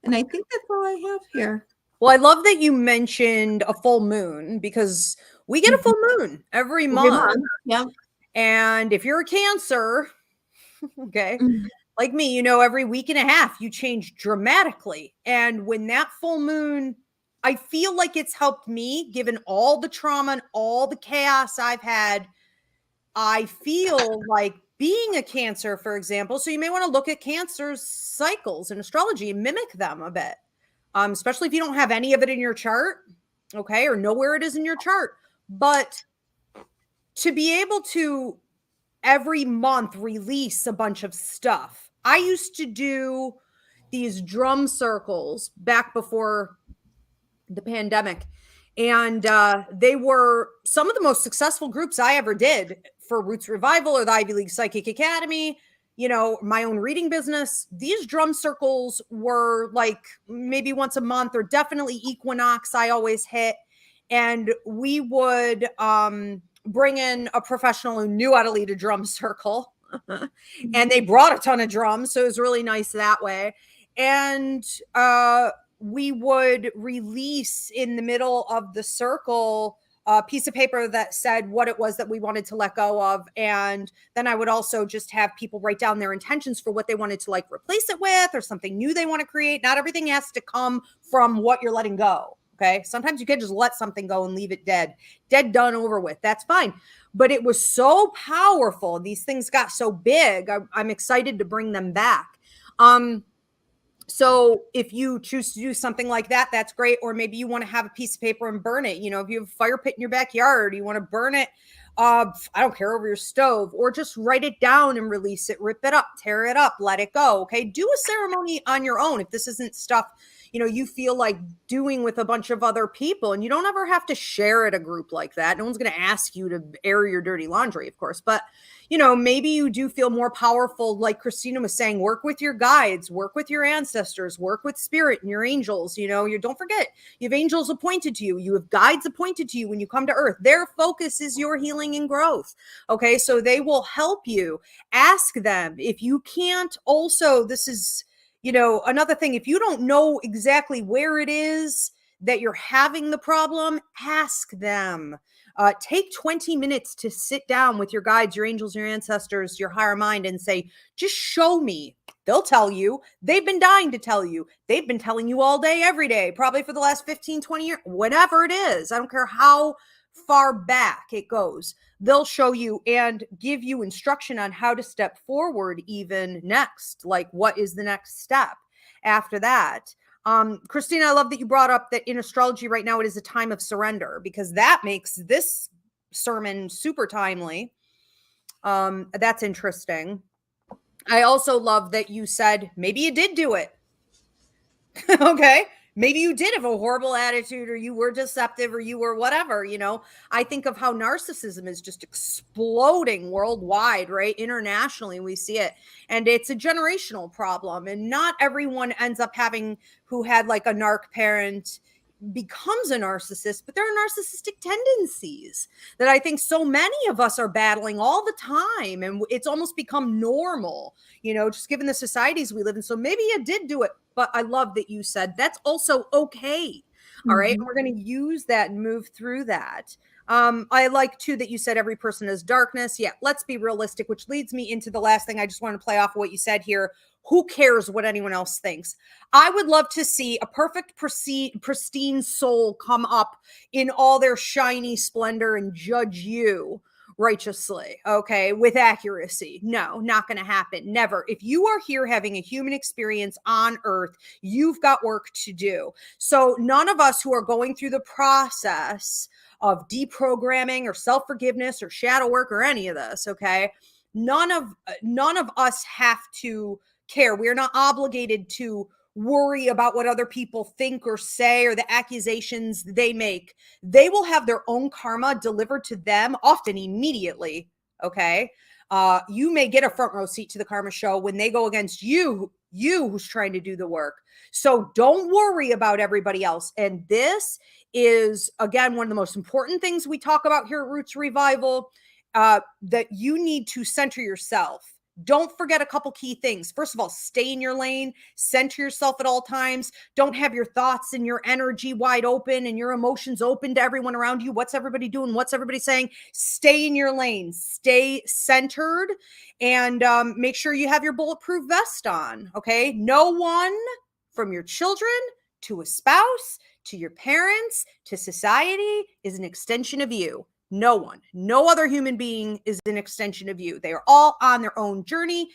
I think that's all I have here. Well, I love that you mentioned a full moon, because we get a full moon every month. Yep. And if you're a Cancer, okay, like me, every week and a half you change dramatically. And when that full moon, I feel like it's helped me, given all the trauma and all the chaos I've had. I feel like being a Cancer, for example, so you may want to look at Cancer's cycles in astrology and mimic them a bit, especially if you don't have any of it in your chart, okay, or know where it is in your chart. But to be able to every month release a bunch of stuff. I used to do these drum circles back before the pandemic, and they were some of the most successful groups I ever did for Roots Revival or the Ivy League Psychic Academy, my own reading business. These drum circles were like maybe once a month, or definitely equinox I always hit. And we would bring in a professional who knew how to lead a drum circle. And they brought a ton of drums, so it was really nice that way. And we would release in the middle of the circle a piece of paper that said what it was that we wanted to let go of. And then I would also just have people write down their intentions for what they wanted to replace it with, or something new they want to create. Not everything has to come from what you're letting go. Okay. Sometimes you can just let something go and leave it dead, done, over with. That's fine. But it was so powerful. These things got so big. I'm excited to bring them back. So if you choose to do something like that, that's great. Or maybe you want to have a piece of paper and burn it. If you have a fire pit in your backyard, you want to burn it. I don't care, over your stove, or just write it down and release it, rip it up, tear it up, let it go. Okay. Do a ceremony on your own. If this isn't stuff, you feel like doing with a bunch of other people, and you don't ever have to share at a group like that. No one's going to ask you to air your dirty laundry, of course, but maybe you do feel more powerful. Like Christina was saying, work with your guides, work with your ancestors, work with spirit and your angels. You don't forget, you have angels appointed to you. You have guides appointed to you when you come to earth. Their focus is your healing and growth. Okay. So they will help you. Ask them. If you can't, also, this is, another thing, if you don't know exactly where it is that you're having the problem, ask them. Take 20 minutes to sit down with your guides, your angels, your ancestors, your higher mind, and say, just show me. They'll tell you. They've been dying to tell you. They've been telling you all day, every day, probably for the last 15, 20 years, whatever it is. I don't care how far back it goes. They'll show you and give you instruction on how to step forward even next. Like, what is the next step after that? Christina, I love that you brought up that in astrology right now, it is a time of surrender, because that makes this sermon super timely. That's interesting. I also love that you said, maybe you did do it. Okay. Maybe you did have a horrible attitude, or you were deceptive, or you were whatever, I think of how narcissism is just exploding worldwide, right? Internationally, we see it. And it's a generational problem. And not everyone ends up who had like a narc parent becomes a narcissist, but there are narcissistic tendencies that I think so many of us are battling all the time. And it's almost become normal, just given the societies we live in. So maybe you did do it, but I love that you said that's also okay. All right. And we're going to use that and move through that. I like too that you said every person has darkness. Yeah, let's be realistic, which leads me into the last thing. I just want to play off of what you said here. Who cares what anyone else thinks? I would love to see a perfect, pristine soul come up in all their shiny splendor and judge you, righteously, okay, with accuracy. No, not going to happen. Never. If you are here having a human experience on earth, you've got work to do. So none of us who are going through the process of deprogramming or self-forgiveness or shadow work or any of this, okay, none of us have to care. We're not obligated to worry about what other people think or say or the accusations they make. They will have their own karma delivered to them, often immediately. Okay. You may get a front row seat to the karma show when they go against you who's trying to do the work. So don't worry about everybody else. And this is, again, one of the most important things we talk about here at Roots Revival, that you need to center yourself. Don't forget a couple key things. First of all, stay in your lane, center yourself at all times. Don't have your thoughts and your energy wide open and your emotions open to everyone around you. What's everybody doing? What's everybody saying? Stay in your lane, stay centered, and make sure you have your bulletproof vest on. Okay. No one, from your children to a spouse, to your parents, to society, is an extension of you. No one, no other human being is an extension of you. They are all on their own journey.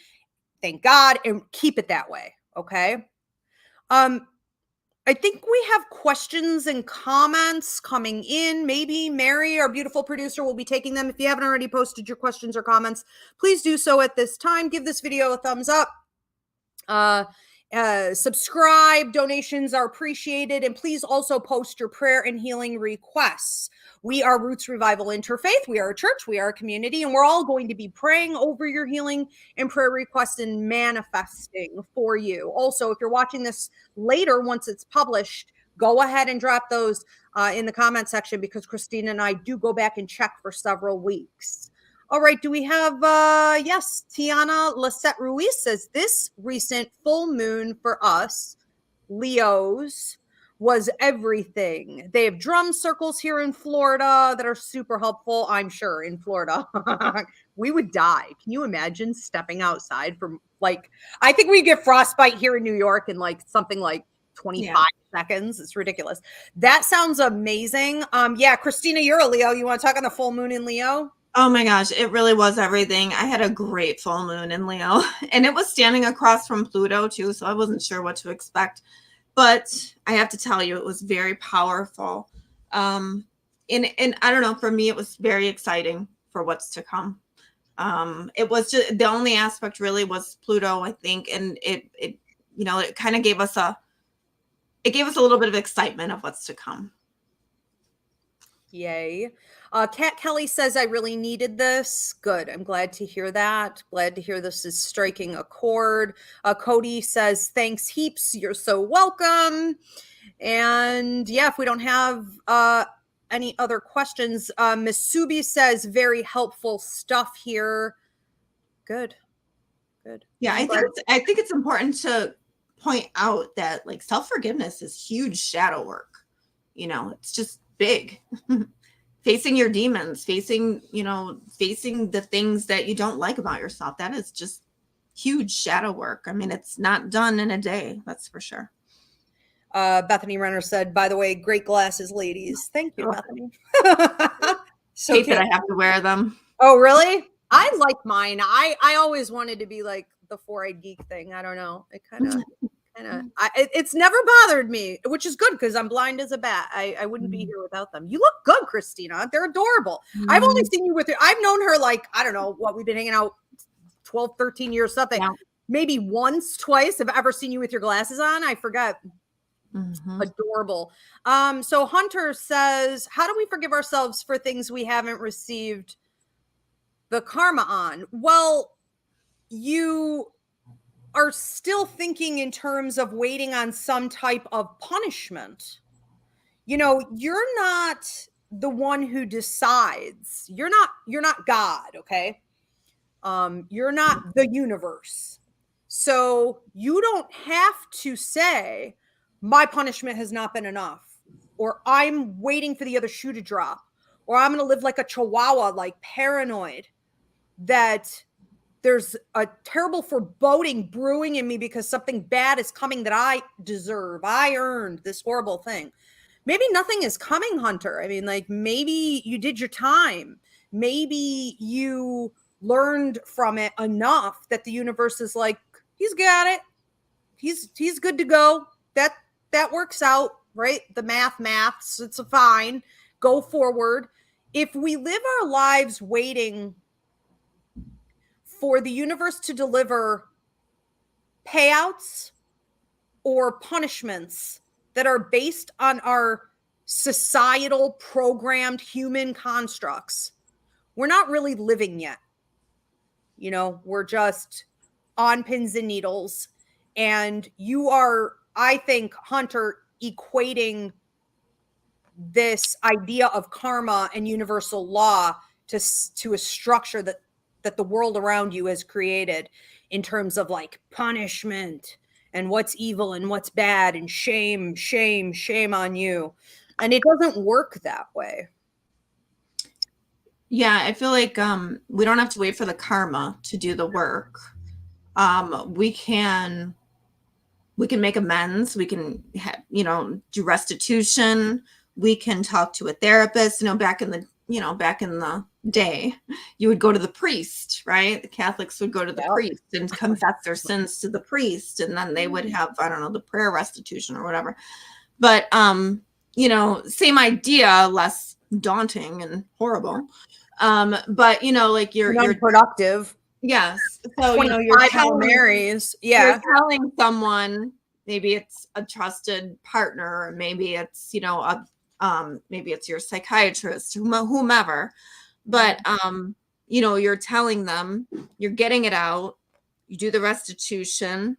Thank God, and keep it that way. Okay. I think we have questions and comments coming in. Maybe Mary, our beautiful producer, will be taking them. If you haven't already posted your questions or comments, please do so at this time. Give this video a thumbs up. Subscribe. Donations are appreciated. And please also post your prayer and healing requests. We are Roots Revival Interfaith. We are a church. We are a community. And we're all going to be praying over your healing and prayer requests and manifesting for you. Also, if you're watching this later, once it's published, go ahead and drop those in the comment section, because Christina and I do go back and check for several weeks. All right. Do we have, yes, Tiana Lisette Ruiz says, this recent full moon for us, Leos, was everything. They have drum circles here in Florida that are super helpful, I'm sure, in Florida. We would die. Can you imagine stepping outside from, like, I think we get frostbite here in New York in like something like 25 seconds. It's ridiculous. That sounds amazing. Yeah, Christina, you're a Leo. You want to talk on the full moon in Leo? Oh my gosh, it really was everything. I had a great full moon in Leo, and it was standing across from Pluto too, so I wasn't sure what to expect. But I have to tell you, it was very powerful. And I don't know, for me, it was very exciting for what's to come. It was just, the only aspect really was Pluto, I think. And it you know, it kind of gave us a little bit of excitement of what's to come. Yay. Kat Kelly says, I really needed this. Good. I'm glad to hear that. Glad to hear this is striking a chord. Cody says, thanks heaps. You're so welcome. And yeah, if we don't have any other questions, Miss Subi says, very helpful stuff here. Good. Good. Yeah, I think it's important to point out that, like, self-forgiveness is huge shadow work. You know, it's just big. Facing your demons, facing the things that you don't like about yourself. That is just huge shadow work. I mean, it's not done in a day, that's for sure. Bethany Renner said, by the way, great glasses, ladies. Thank you, Bethany. So hate that I have to wear them. Oh, really? I like mine. I always wanted to be like the four-eyed geek thing. I don't know. It it's never bothered me, which is good because I'm blind as a bat. I wouldn't be here without them. You look good, Christina. They're adorable. I've only seen you with her. I've known her like, I don't know what, we've been hanging out 12, 13 years, something. Yeah. Maybe once, twice I've ever seen you with your glasses on. I forget. Adorable. So Hunter says, how do we forgive ourselves for things we haven't received the karma on? Well, you are still thinking in terms of waiting on some type of punishment. You know, you're not the one who decides. You're not God, okay? You're not the universe. So you don't have to say, my punishment has not been enough, or I'm waiting for the other shoe to drop, or I'm going to live like a chihuahua, like paranoid that there's a terrible foreboding brewing in me because something bad is coming that I deserve. I earned this horrible thing. Maybe nothing is coming, Hunter. I mean, like, maybe you did your time. maybe you learned from it enough that the universe is like, he's got it. He's good to go. That works out, right? The maths, it's a fine. Go forward. If we live our lives waiting for the universe to deliver payouts or punishments that are based on our societal programmed human constructs, we're not really living yet. We're just on pins and needles. And you are, I think, Hunter, equating this idea of karma and universal law to a structure that the world around you has created in terms of like punishment and what's evil and what's bad and shame on you. And it doesn't work that way. Yeah, I feel like we don't have to wait for the karma to do the work. We can make amends. We can do restitution. We can talk to a therapist. Back in the day, you would go to the priest, right? The Catholics would go to the priest and confess their sins to the priest, and then they would have, I don't know, the prayer restitution or whatever. But same idea, less daunting and horrible. But like you're productive. Yes. So you're telling someone, maybe it's a trusted partner, or maybe it's maybe it's your psychiatrist, whomever. But you're telling them, you're getting it out. You do the restitution,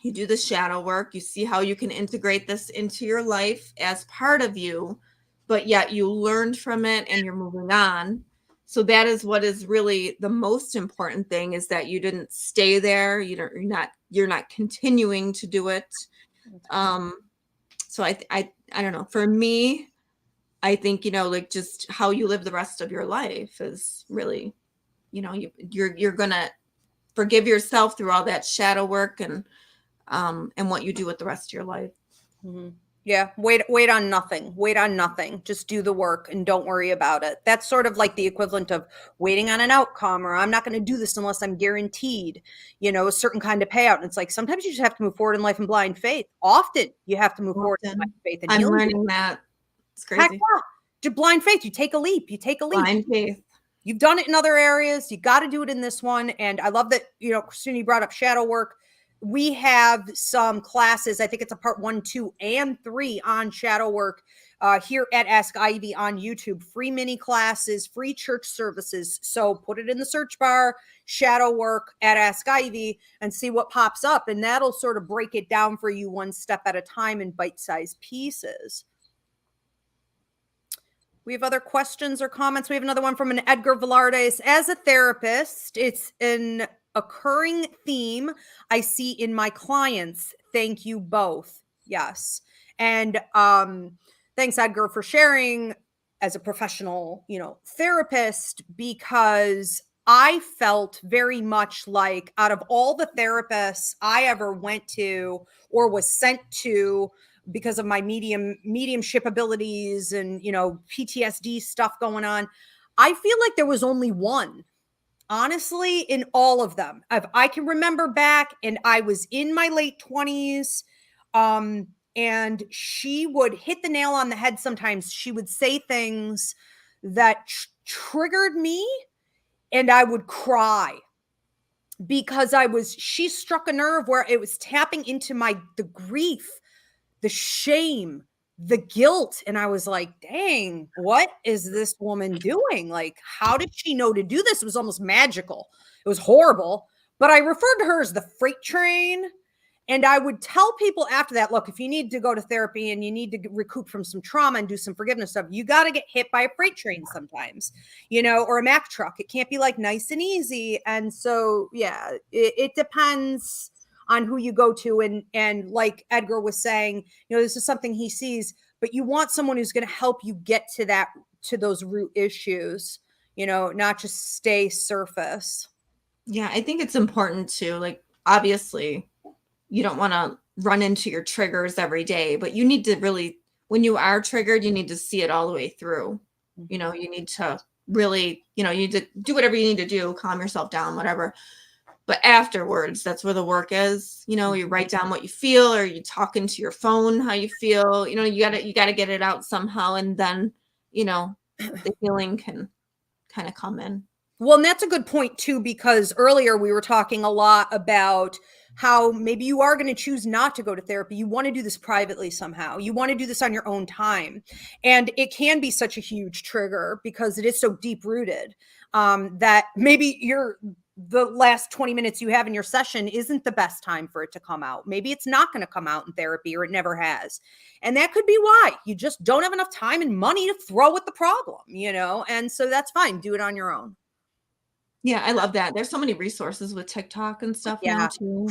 you do the shadow work, you see how you can integrate this into your life as part of you, but yet you learned from it and you're moving on. So that is what is really the most important thing, is that you didn't stay there. You're not continuing to do it. So I don't know. For me, I think, like just how you live the rest of your life is really, you're going to forgive yourself through all that shadow work and what you do with the rest of your life. Mm-hmm. Yeah. Wait on nothing. Wait on nothing. Just do the work and don't worry about it. That's sort of like the equivalent of waiting on an outcome, or I'm not going to do this unless I'm guaranteed, a certain kind of payout. And it's like, sometimes you just have to move forward in life in blind faith. Often you have to move forward in blind faith. And I'm learning that. It's crazy. Heck yeah. Just blind faith. You take a leap. Blind faith. You've done it in other areas. You got to do it in this one. And I love that, Christina, you brought up shadow work. We have some classes. I think it's a part 1, 2, and 3 on shadow work here at Ask Ivy on YouTube. Free mini classes, free church services. So put it in the search bar, shadow work at Ask Ivy, and see what pops up. And that'll sort of break it down for you one step at a time in bite-sized pieces. We have other questions or comments. We have another one from an Edgar Velardes. As a therapist, it's an occurring theme I see in my clients. Thank you both. Yes. And thanks, Edgar, for sharing as a professional, therapist, because I felt very much like out of all the therapists I ever went to or was sent to because of my mediumship abilities and, PTSD stuff going on, I feel like there was only one. Honestly, in all of them, I can remember back, and I was in my late 20s, and she would hit the nail on the head sometimes. She would say things that triggered me, and I would cry because she struck a nerve where it was tapping into the grief, the shame, the guilt. And I was like, dang, what is this woman doing? Like, how did she know to do this? It was almost magical. It was horrible. But I referred to her as the freight train. And I would tell people after that, look, if you need to go to therapy and you need to recoup from some trauma and do some forgiveness stuff, you got to get hit by a freight train sometimes, or a Mack truck. It can't be like nice and easy. And so, yeah, it depends on who you go to. And like Edgar was saying, this is something he sees, but you want someone who's going to help you get to those root issues, not just stay surface. Yeah, I think it's important to, like, obviously you don't want to run into your triggers every day, but you need to really, when you are triggered, you need to see it all the way through. You need to really, you need to do whatever you need to do, calm yourself down, whatever. But afterwards, that's where the work is. You write down what you feel, or you talk into your phone how you feel. You gotta get it out somehow, and then the healing can kind of come in. Well, and that's a good point too, because earlier we were talking a lot about how maybe you are going to choose not to go to therapy. You want to do this privately somehow. You want to do this on your own time. And it can be such a huge trigger because it is so deep rooted that maybe the last 20 minutes you have in your session isn't the best time for it to come out. Maybe it's not going to come out in therapy, or it never has. And that could be why you just don't have enough time and money to throw at the problem, and so that's fine. Do it on your own. Yeah, I love that. There's so many resources with TikTok and stuff now too.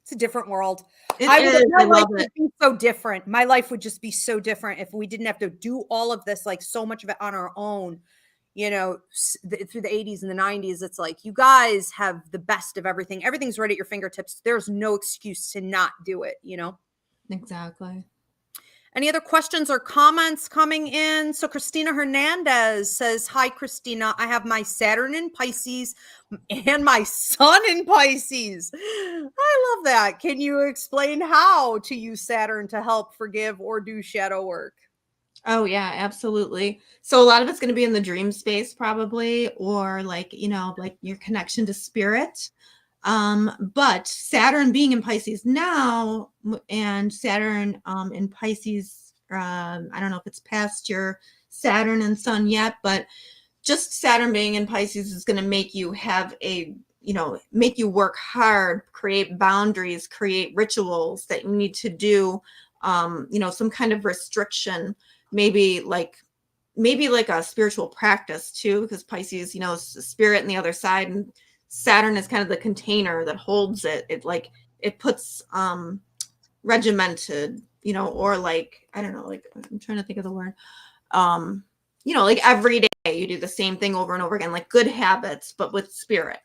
It's a different world. My life would be so different. My life would just be so different if we didn't have to do all of this, like so much of it on our own, through the 80s and the 90s. It's like, you guys have the best of everything. Everything's right at your fingertips. There's no excuse to not do it, Exactly. Any other questions or comments coming in? So Christina Hernandez says, hi, Christina. I have my Saturn in Pisces and my Sun in Pisces. I love that. Can you explain how to use Saturn to help forgive or do shadow work? Oh, yeah, absolutely. So a lot of it's going to be in the dream space probably, or like your connection to spirit. But Saturn being in Pisces now, and Saturn in Pisces, I don't know if it's past your Saturn and Sun yet, but just Saturn being in Pisces is going to make you have make you work hard, create boundaries, create rituals that you need to do, some kind of restriction, maybe like a spiritual practice too, because Pisces, is the spirit and the other side, and Saturn is kind of the container that holds it. It puts regimented, or like, I don't know, like I'm trying to think of the word. Like every day you do the same thing over and over again, like good habits, but with spirit.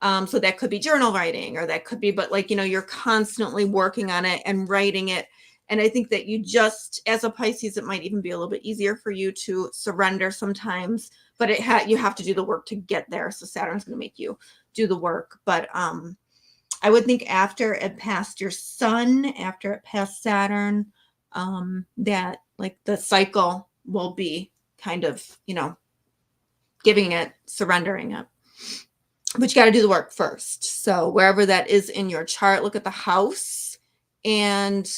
So that could be journal writing, or that could be, but like, you're constantly working on it and writing it. And I think that you just, as a Pisces, it might even be a little bit easier for you to surrender sometimes, but you have to do the work to get there. So Saturn's going to make you do the work. But I would think after it passed your Sun, after it passed Saturn, that like the cycle will be kind of, giving it, surrendering it. But you got to do the work first. So wherever that is in your chart, look at the house and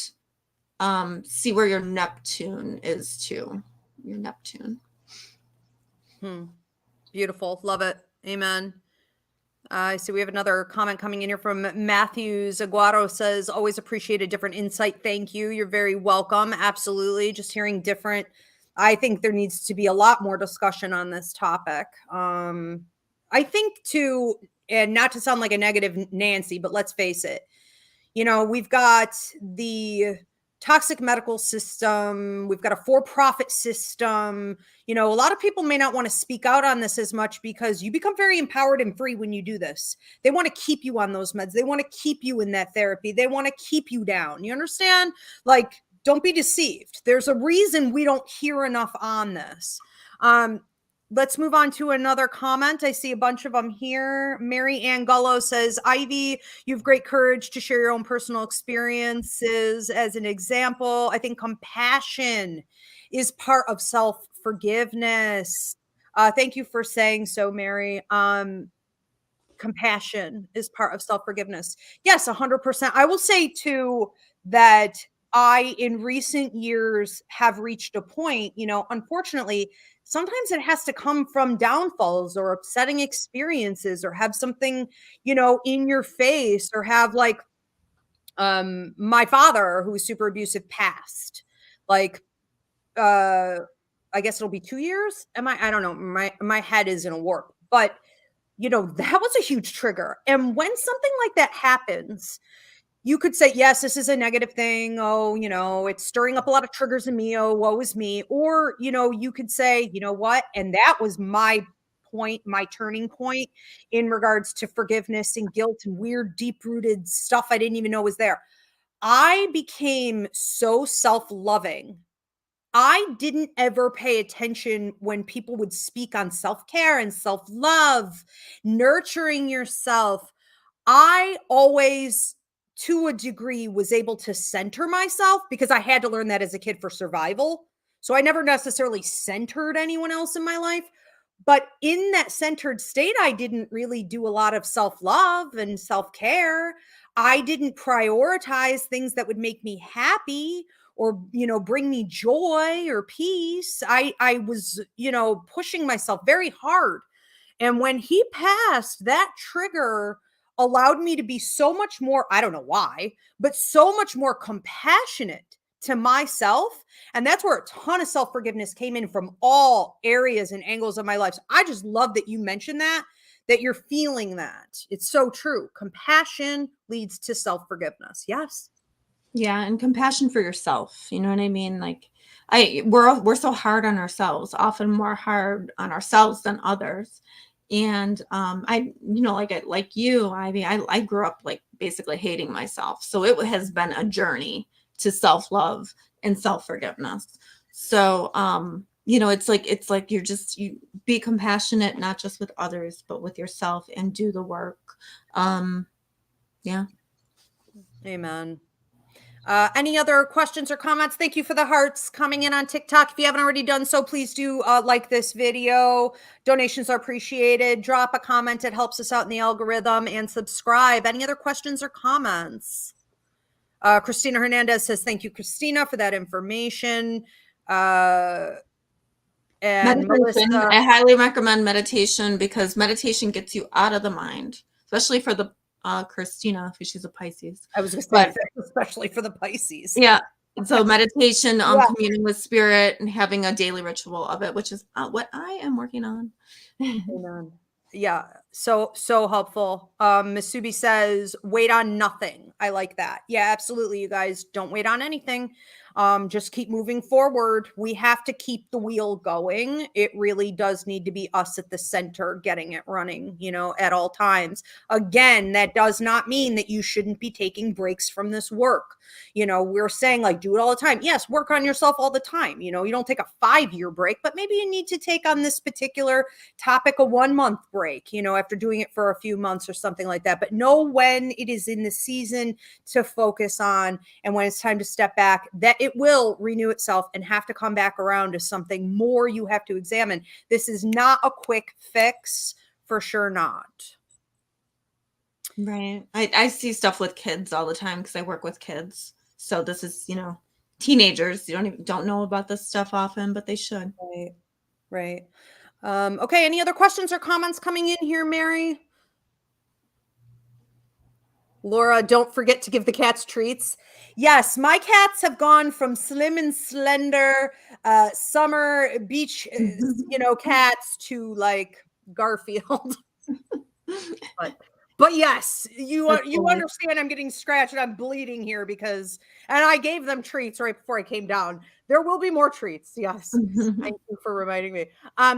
see where your Neptune is too. Your Neptune. Beautiful. Love it. Amen. I see we have another comment coming in here from Matthews. Aguaro says, always appreciate a different insight. Thank you. You're very welcome. Absolutely. Just hearing different. I think there needs to be a lot more discussion on this topic. I think too, and not to sound like a negative Nancy, but let's face it, we've got the toxic medical system. We've got a for-profit system. A lot of people may not want to speak out on this as much because you become very empowered and free when you do this. They want to keep you on those meds. They want to keep you in that therapy. They want to keep you down. You understand? Like, don't be deceived. There's a reason we don't hear enough on this. Let's move on to another comment. I see a bunch of them here. Mary Ann Gullo says, Ivy, you have great courage to share your own personal experiences. As an example, I think compassion is part of self-forgiveness. Thank you for saying so, Mary. Compassion is part of self-forgiveness. Yes, 100%. I will say too that I, in recent years, have reached a point, unfortunately, sometimes it has to come from downfalls or upsetting experiences, or have something, in your face, or have like my father, who was super abusive, passed. Like, I guess it'll be 2 years. I don't know. My head is in a warp, but that was a huge trigger. And when something like that happens, you could say, yes, this is a negative thing. Oh, it's stirring up a lot of triggers in me. Oh, woe is me. Or, you could say, you know what? And that was my point, my turning point in regards to forgiveness and guilt and weird, deep-rooted stuff I didn't even know was there. I became so self-loving I didn't ever pay attention when people would speak on self-care and self-love, nurturing yourself. I always, to a degree, was able to center myself because I had to learn that as a kid for survival. So I never necessarily centered anyone else in my life. But in that centered state, I didn't really do a lot of self love and self care. I didn't prioritize things that would make me happy or, bring me joy or peace. I was, pushing myself very hard. And when he passed, that trigger allowed me to be so much more, I don't know why, but so much more compassionate to myself. And that's where a ton of self forgiveness came in from all areas and angles of my life. So I just love that you mentioned that you're feeling that. It's so true. Compassion leads to self forgiveness. Yes. Yeah, and compassion for yourself. You know what I mean? Like we're so hard on ourselves, often more hard on ourselves than others. And like you, I mean, I grew up like basically hating myself. So it has been a journey to self-love and self-forgiveness. So it's like you be compassionate, not just with others, but with yourself, and do the work. Yeah. Amen. Any other questions or comments? Thank you for the hearts coming in on TikTok. If you haven't already done so, please do like this video. Donations are appreciated. Drop a comment. It helps us out in the algorithm, and subscribe. Any other questions or comments? Christina Hernandez says, thank you, Christina, for that information. And Meditation. Melissa, I highly recommend meditation because meditation gets you out of the mind, especially for the Christina, because she's a Pisces. I was going to But say, especially for the Pisces. yeah, so meditation, Yeah. communing with spirit and having a daily ritual of it, which is what I am working on. Amen. Yeah, so helpful. Masubi says, wait on nothing. I like that. Yeah, absolutely, you guys. Don't wait on anything. Just keep moving forward. We have to keep the wheel going. It really does need to be us at the center getting it running, at all times. Again, that does not mean that you shouldn't be taking breaks from this work. We're saying like do it all the time. Yes, work on yourself all the time. You don't take a 5-year break, but maybe you need to take on this particular topic a 1-month break, after doing it for a few months or something like that. But know when it is in the season to focus on, and when it's time to step back, that it will renew itself and have to come back around to something more you have to examine. This is not a quick fix, for sure not. Right. I see stuff with kids all the time because I work with kids. So this is, teenagers. You don't know about this stuff often, but they should. Right. Okay. Any other questions or comments coming in here, Mary? Laura, don't forget to give the cats treats. Yes, my cats have gone from slim and slender, summer beach, cats to like Garfield. But yes, you understand I'm getting scratched and I'm bleeding here and I gave them treats right before I came down. There will be more treats. Yes. Thank you for reminding me.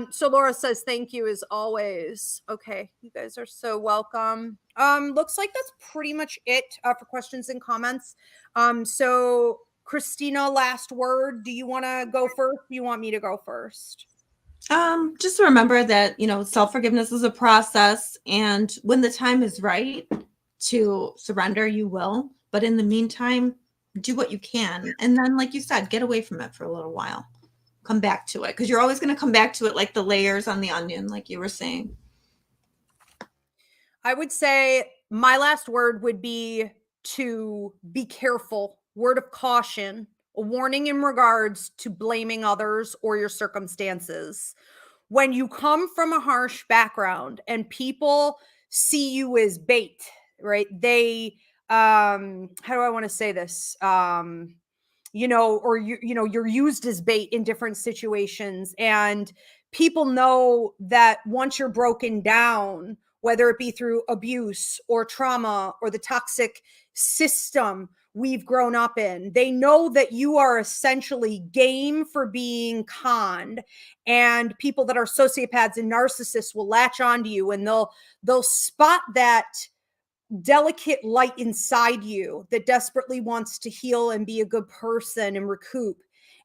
So Laura says, thank you as always. Okay. You guys are so welcome. Looks like that's pretty much it for questions and comments. So Christina, last word. Do you want to go first? Do you want me to go first? Just remember that, self-forgiveness is a process, and when the time is right to surrender, you will. But in the meantime, do what you can. And then, like you said, get away from it for a little while. Come back to it, because you're always going to come back to it like the layers on the onion, like you were saying. I would say my last word would be to be careful. Word of caution, a warning in regards to blaming others or your circumstances. When you come from a harsh background and people see you as bait, right? They, how do I want to say this? Or you're used as bait in different situations, and people know that once you're broken down, whether it be through abuse or trauma or the toxic system we've grown up in, they know that you are essentially game for being conned. And people that are sociopaths and narcissists will latch onto you, and they'll spot that delicate light inside you that desperately wants to heal and be a good person and recoup.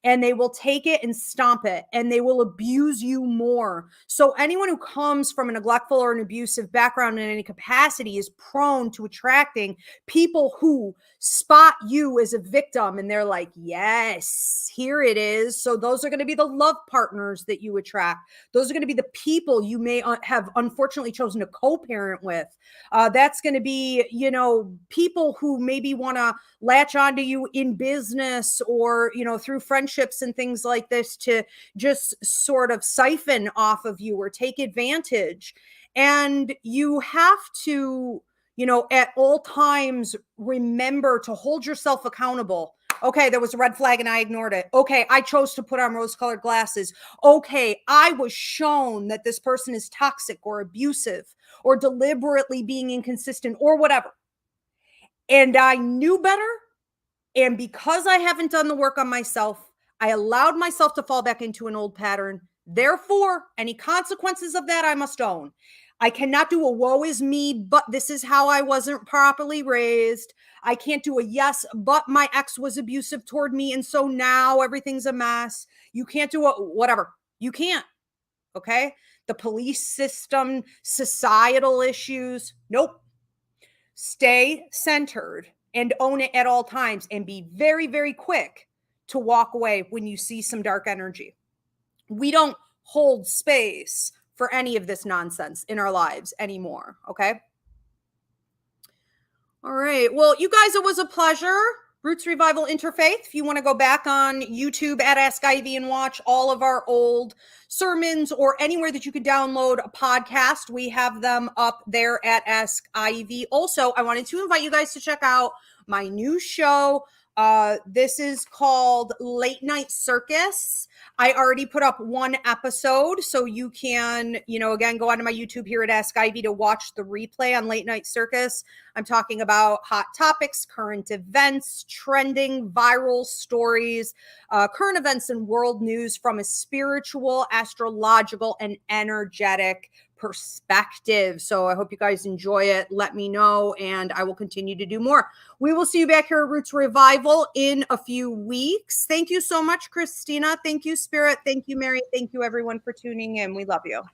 and they will take it and stomp it, and they will abuse you more. So anyone who comes from a neglectful or an abusive background in any capacity is prone to attracting people who spot you as a victim, and they're like, yes, here it is. So those are going to be the love partners that you attract. Those are going to be the people you may have unfortunately chosen to co-parent with. That's going to be, you know, people who maybe want to latch onto you in business or, you know, through friendships and things like this to just sort of siphon off of you or take advantage. And you have to, you know, at all times, remember to hold yourself accountable. Okay, there was a red flag and I ignored it. Okay, I chose to put on rose-colored glasses. Okay, I was shown that this person is toxic or abusive or deliberately being inconsistent or whatever. And I knew better. And because I haven't done the work on myself, I allowed myself to fall back into an old pattern. Therefore, any consequences of that I must own. I cannot do a woe is me, but this is how I wasn't properly raised. I can't do a yes, but my ex was abusive toward me, and so now everything's a mess. You can't do a whatever. You can't. Okay? The police system, societal issues. Nope. Stay centered and own it at all times, and be very, very quick to walk away when you see some dark energy. We don't hold space for any of this nonsense in our lives anymore. Okay. All right. Well, you guys, it was a pleasure. Roots Revival Interfaith. If you want to go back on YouTube at Ask Ivy and watch all of our old sermons or anywhere that you could download a podcast, we have them up there at Ask Ivy. Also, I wanted to invite you guys to check out my new show. This is called Late Night Circus. I already put up one episode, so you can, you know, again, go onto my YouTube here at Ask Ivy to watch the replay on Late Night Circus. I'm talking about hot topics, current events, trending, viral stories, current events and world news from a spiritual, astrological, and energetic perspective. So I hope you guys enjoy it. Let me know, and I will continue to do more. We will see you back here at Roots Revival in a few weeks. Thank you so much, Christina. Thank you, Spirit. Thank you, Mary. Thank you, everyone, for tuning in. We love you.